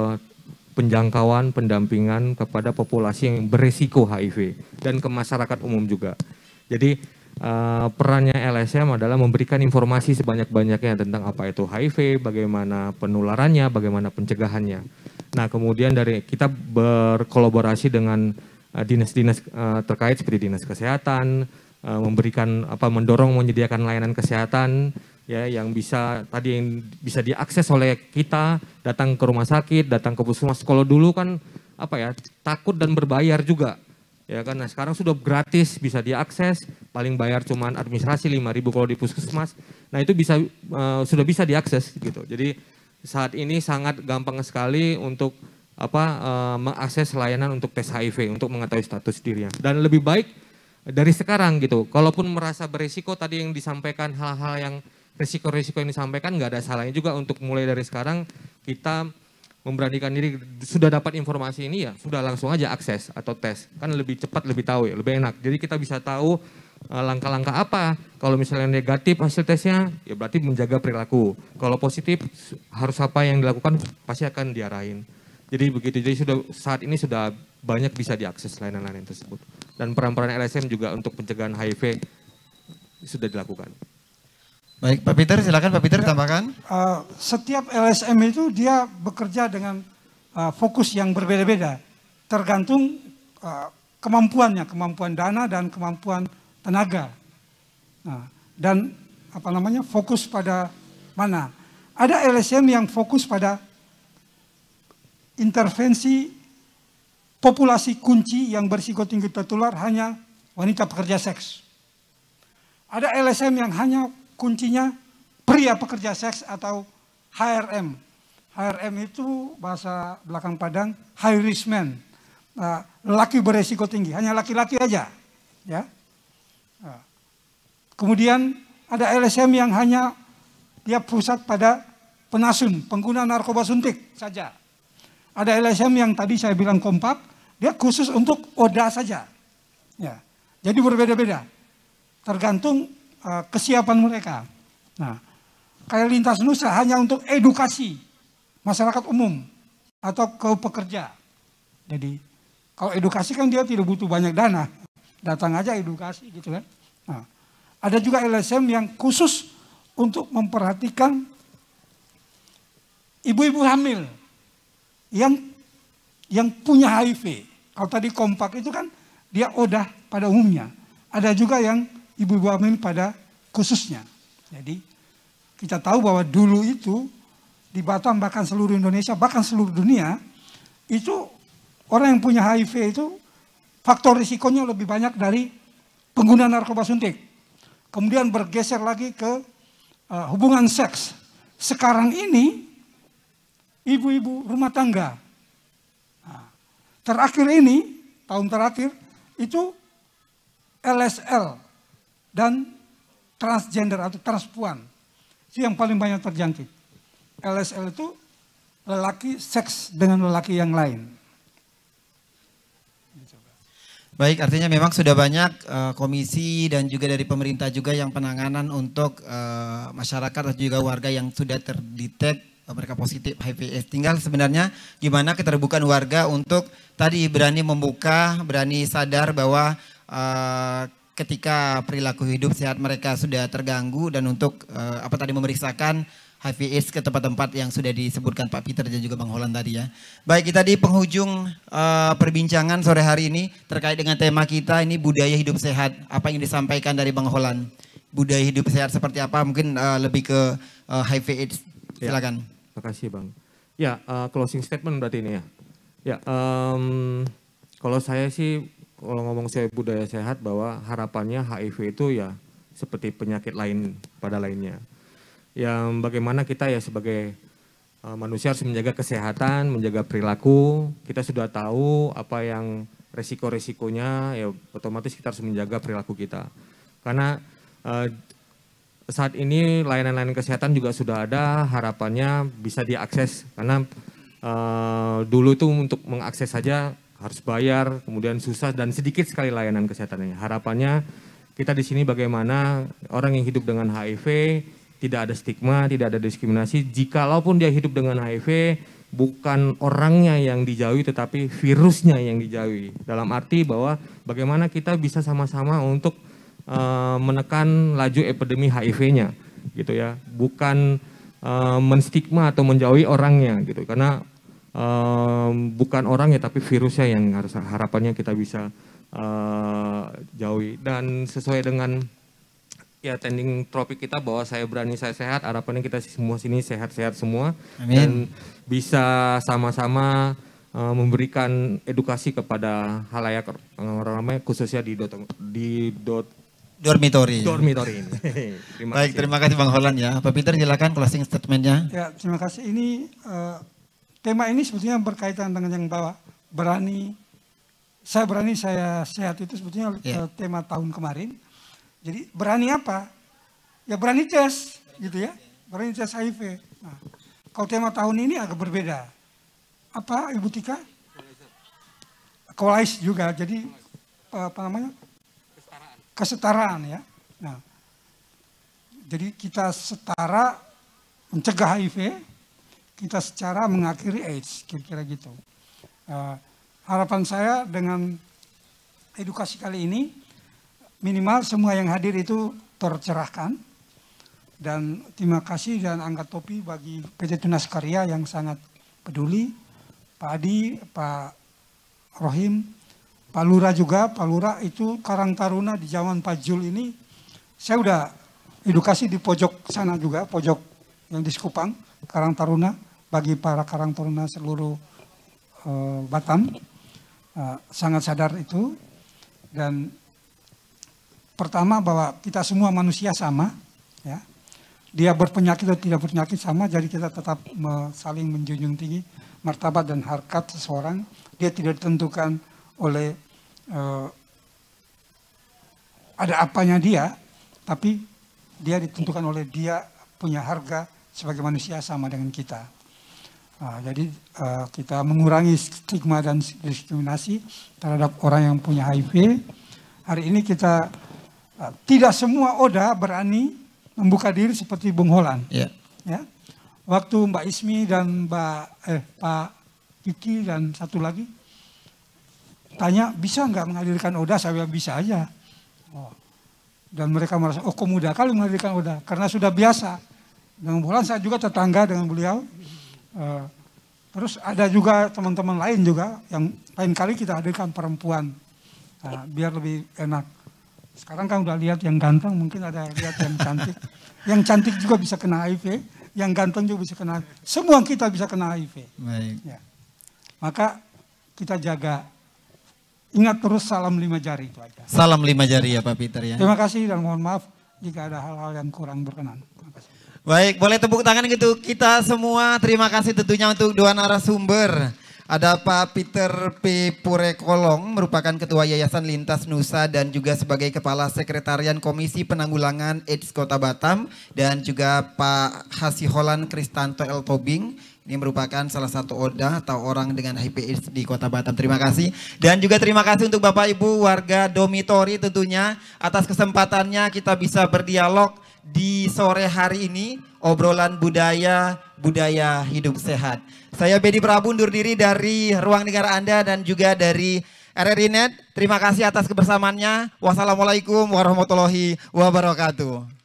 penjangkauan, pendampingan kepada populasi yang beresiko HIV dan ke masyarakat umum juga. Jadi perannya LSM adalah memberikan informasi sebanyak-banyaknya tentang apa itu HIV, bagaimana penularannya, bagaimana pencegahannya. Nah kemudian dari kita berkolaborasi dengan dinas-dinas terkait seperti dinas kesehatan, mendorong menyediakan layanan kesehatan ya yang bisa diakses oleh kita, datang ke rumah sakit, datang ke puskesmas. Kalau dulu kan takut dan berbayar juga. Ya kan, nah sekarang sudah gratis, bisa diakses, paling bayar cuman administrasi 5.000 kalau di puskesmas. Nah itu sudah bisa diakses gitu. Jadi saat ini sangat gampang sekali untuk mengakses layanan untuk tes HIV, untuk mengetahui status dirinya. Dan lebih baik dari sekarang gitu. Kalaupun merasa berisiko tadi yang disampaikan hal-hal yang risiko-risiko yang disampaikan, nggak ada salahnya juga untuk mulai dari sekarang kita memberanikan diri, sudah dapat informasi ini ya sudah langsung aja akses atau tes, kan lebih cepat, lebih tahu ya, lebih enak. Jadi kita bisa tahu langkah-langkah apa. Kalau misalnya negatif hasil tesnya ya berarti menjaga perilaku. Kalau positif harus apa yang dilakukan, pasti akan diarahin. Jadi begitu. Jadi saat ini sudah banyak bisa diakses layanan-layanan tersebut. Dan peran-peran LSM juga untuk pencegahan HIV sudah dilakukan. Baik, Pak Peter, silakan Pak Peter tambahkan. Setiap LSM itu dia bekerja dengan fokus yang berbeda-beda, tergantung kemampuannya, kemampuan dana dan kemampuan tenaga. Nah, dan fokus pada mana? Ada LSM yang fokus pada intervensi populasi kunci yang berisiko tinggi tertular hanya wanita pekerja seks. Ada LSM yang hanya kuncinya pria pekerja seks atau HRM, HRM itu bahasa belakang Padang high risk man. Lelaki beresiko tinggi, hanya laki-laki aja. Ya. Kemudian ada LSM yang hanya dia pusat pada penasun, pengguna narkoba suntik saja. Ada LSM yang tadi saya bilang kompak, dia khusus untuk ODA saja. Ya. Jadi berbeda-beda, tergantung kesiapan mereka. Nah, kayak Lintas Nusa hanya untuk edukasi masyarakat umum atau ke pekerja. Jadi kalau edukasi kan dia tidak butuh banyak dana, datang aja edukasi gitu kan. Nah, ada juga LSM yang khusus untuk memperhatikan ibu-ibu hamil yang punya HIV. Kalau tadi kompak itu kan dia ODA pada umumnya. Ada juga yang ibu-ibu hamil pada khususnya. Jadi kita tahu bahwa dulu itu di Batam bahkan seluruh Indonesia bahkan seluruh dunia itu orang yang punya HIV itu faktor risikonya lebih banyak dari pengguna narkoba suntik. Kemudian bergeser lagi ke hubungan seks. Sekarang ini ibu-ibu rumah tangga. Nah, terakhir ini, tahun terakhir, itu LSL dan transgender atau transpuan. Itu yang paling banyak terjangkit. LSL itu lelaki seks dengan lelaki yang lain. Baik, artinya memang sudah banyak komisi dan juga dari pemerintah juga yang penanganan untuk masyarakat dan juga warga yang sudah terdetek mereka positif HIV/AIDS. Tinggal sebenarnya gimana keterbukaan warga untuk tadi berani membuka, berani sadar bahwa ketika perilaku hidup sehat mereka sudah terganggu dan untuk memeriksakan HIV/AIDS ke tempat-tempat yang sudah disebutkan Pak Peter dan juga Bang Holland tadi ya. Baik, kita di penghujung perbincangan sore hari ini terkait dengan tema kita ini budaya hidup sehat. Apa yang disampaikan dari Bang Holland? Budaya hidup sehat seperti apa? Mungkin lebih ke HIV/AIDS. Silakan. Ya, terima kasih Bang. Ya, closing statement berarti ini ya. Ya, kalau saya sih kalau ngomong saya budaya sehat bahwa harapannya HIV itu ya seperti penyakit lain pada lainnya. Yang bagaimana kita ya sebagai manusia harus menjaga kesehatan, menjaga perilaku. Kita sudah tahu apa yang resiko-resikonya, ya otomatis kita harus menjaga perilaku kita. Karena saat ini layanan-layanan kesehatan juga sudah ada, harapannya bisa diakses. Karena dulu itu untuk mengakses saja harus bayar, kemudian susah dan sedikit sekali layanan kesehatannya. Harapannya kita di sini bagaimana orang yang hidup dengan HIV tidak ada stigma, tidak ada diskriminasi. Jikalaupun dia hidup dengan HIV, bukan orangnya yang dijauhi, tetapi virusnya yang dijauhi. Dalam arti bahwa bagaimana kita bisa sama-sama untuk menekan laju epidemi HIV-nya, gitu ya. Bukan menstigma atau menjauhi orangnya, gitu. Karena bukan orangnya, tapi virusnya yang harus harapannya kita bisa jauhi. Dan sesuai dengan ya trending topik kita bahwa saya berani saya sehat, harapannya kita semua sini sehat-sehat semua. Amin. Dan bisa sama-sama memberikan edukasi kepada halayak orang ramai khususnya di dormitory ini. Terima kasih Bang Holland ya. Pak Peter silakan closing statementnya. Ya, terima kasih. Ini tema ini sebetulnya berkaitan dengan yang bawah saya sehat itu sebetulnya tema tahun kemarin. Jadi berani apa? Ya berani tes gitu ya. Berani tes HIV. Nah, kalau tema tahun ini agak berbeda. Apa Ibu Tika? Equalize juga. Jadi apa namanya? Kesetaraan ya. Nah, jadi kita setara mencegah HIV, kita secara mengakhiri AIDS, kira-kira gitu. Harapan saya dengan edukasi kali ini, minimal semua yang hadir itu tercerahkan. Dan terima kasih dan angkat topi bagi PT Tunas Karya yang sangat peduli. Pak Adi, Pak Rohim, Pak Lurah juga. Pak Lurah itu Karang Taruna di zaman Pak Jul ini. Saya udah edukasi di pojok sana juga, pojok yang di Sekupang, Karang Taruna. Bagi para Karang Taruna seluruh Batam. Sangat sadar itu. Dan pertama bahwa kita semua manusia sama, ya. dia berpenyakit atau tidak berpenyakit sama, jadi kita tetap saling menjunjung tinggi martabat dan harkat seseorang. Dia tidak ditentukan oleh ada apanya dia, tapi dia ditentukan oleh dia punya harga sebagai manusia sama dengan kita. Jadi kita mengurangi stigma dan diskriminasi terhadap orang yang punya HIV. Hari ini kita tidak semua Oda berani membuka diri seperti Bung Holland. Yeah. Ya. Waktu Mbak Ismi dan Pak Kiki dan satu lagi tanya bisa nggak menghadirkan Oda, saya bilang bisa aja. Dan mereka merasa kok mudah kali menghadirkan Oda karena sudah biasa. Dengan Bung Holland saya juga tetangga dengan beliau. Terus ada juga teman-teman lain juga yang lain kali kita hadirkan perempuan biar lebih enak. Sekarang kan udah lihat yang ganteng, mungkin ada lihat yang cantik. Yang cantik juga bisa kena HIV, yang ganteng juga bisa kena HIV. Semua kita bisa kena HIV. Baik. Ya. Maka kita jaga. Ingat terus salam 5 jari itu aja. Salam 5 jari ya Pak Peter ya. Terima kasih dan mohon maaf jika ada hal-hal yang kurang berkenan. Terima kasih. Baik, boleh tepuk tangan gitu kita semua. Terima kasih tentunya untuk dua narasumber. Ada Pak Peter P. Purekolong, merupakan Ketua Yayasan Lintas Nusa dan juga sebagai Kepala Sekretarian Komisi Penanggulangan AIDS Kota Batam. Dan juga Pak Hasiholan Kristanto L. Tobing, ini merupakan salah satu ODA atau orang dengan HIV AIDS di Kota Batam. Terima kasih. Dan juga terima kasih untuk Bapak Ibu warga Domitori tentunya atas kesempatannya kita bisa berdialog di sore hari ini, obrolan budaya hidup sehat. Saya Bedi Prabu undur diri dari ruang negara Anda dan juga dari RRI Net. Terima kasih atas kebersamaannya. Wassalamualaikum warahmatullahi wabarakatuh.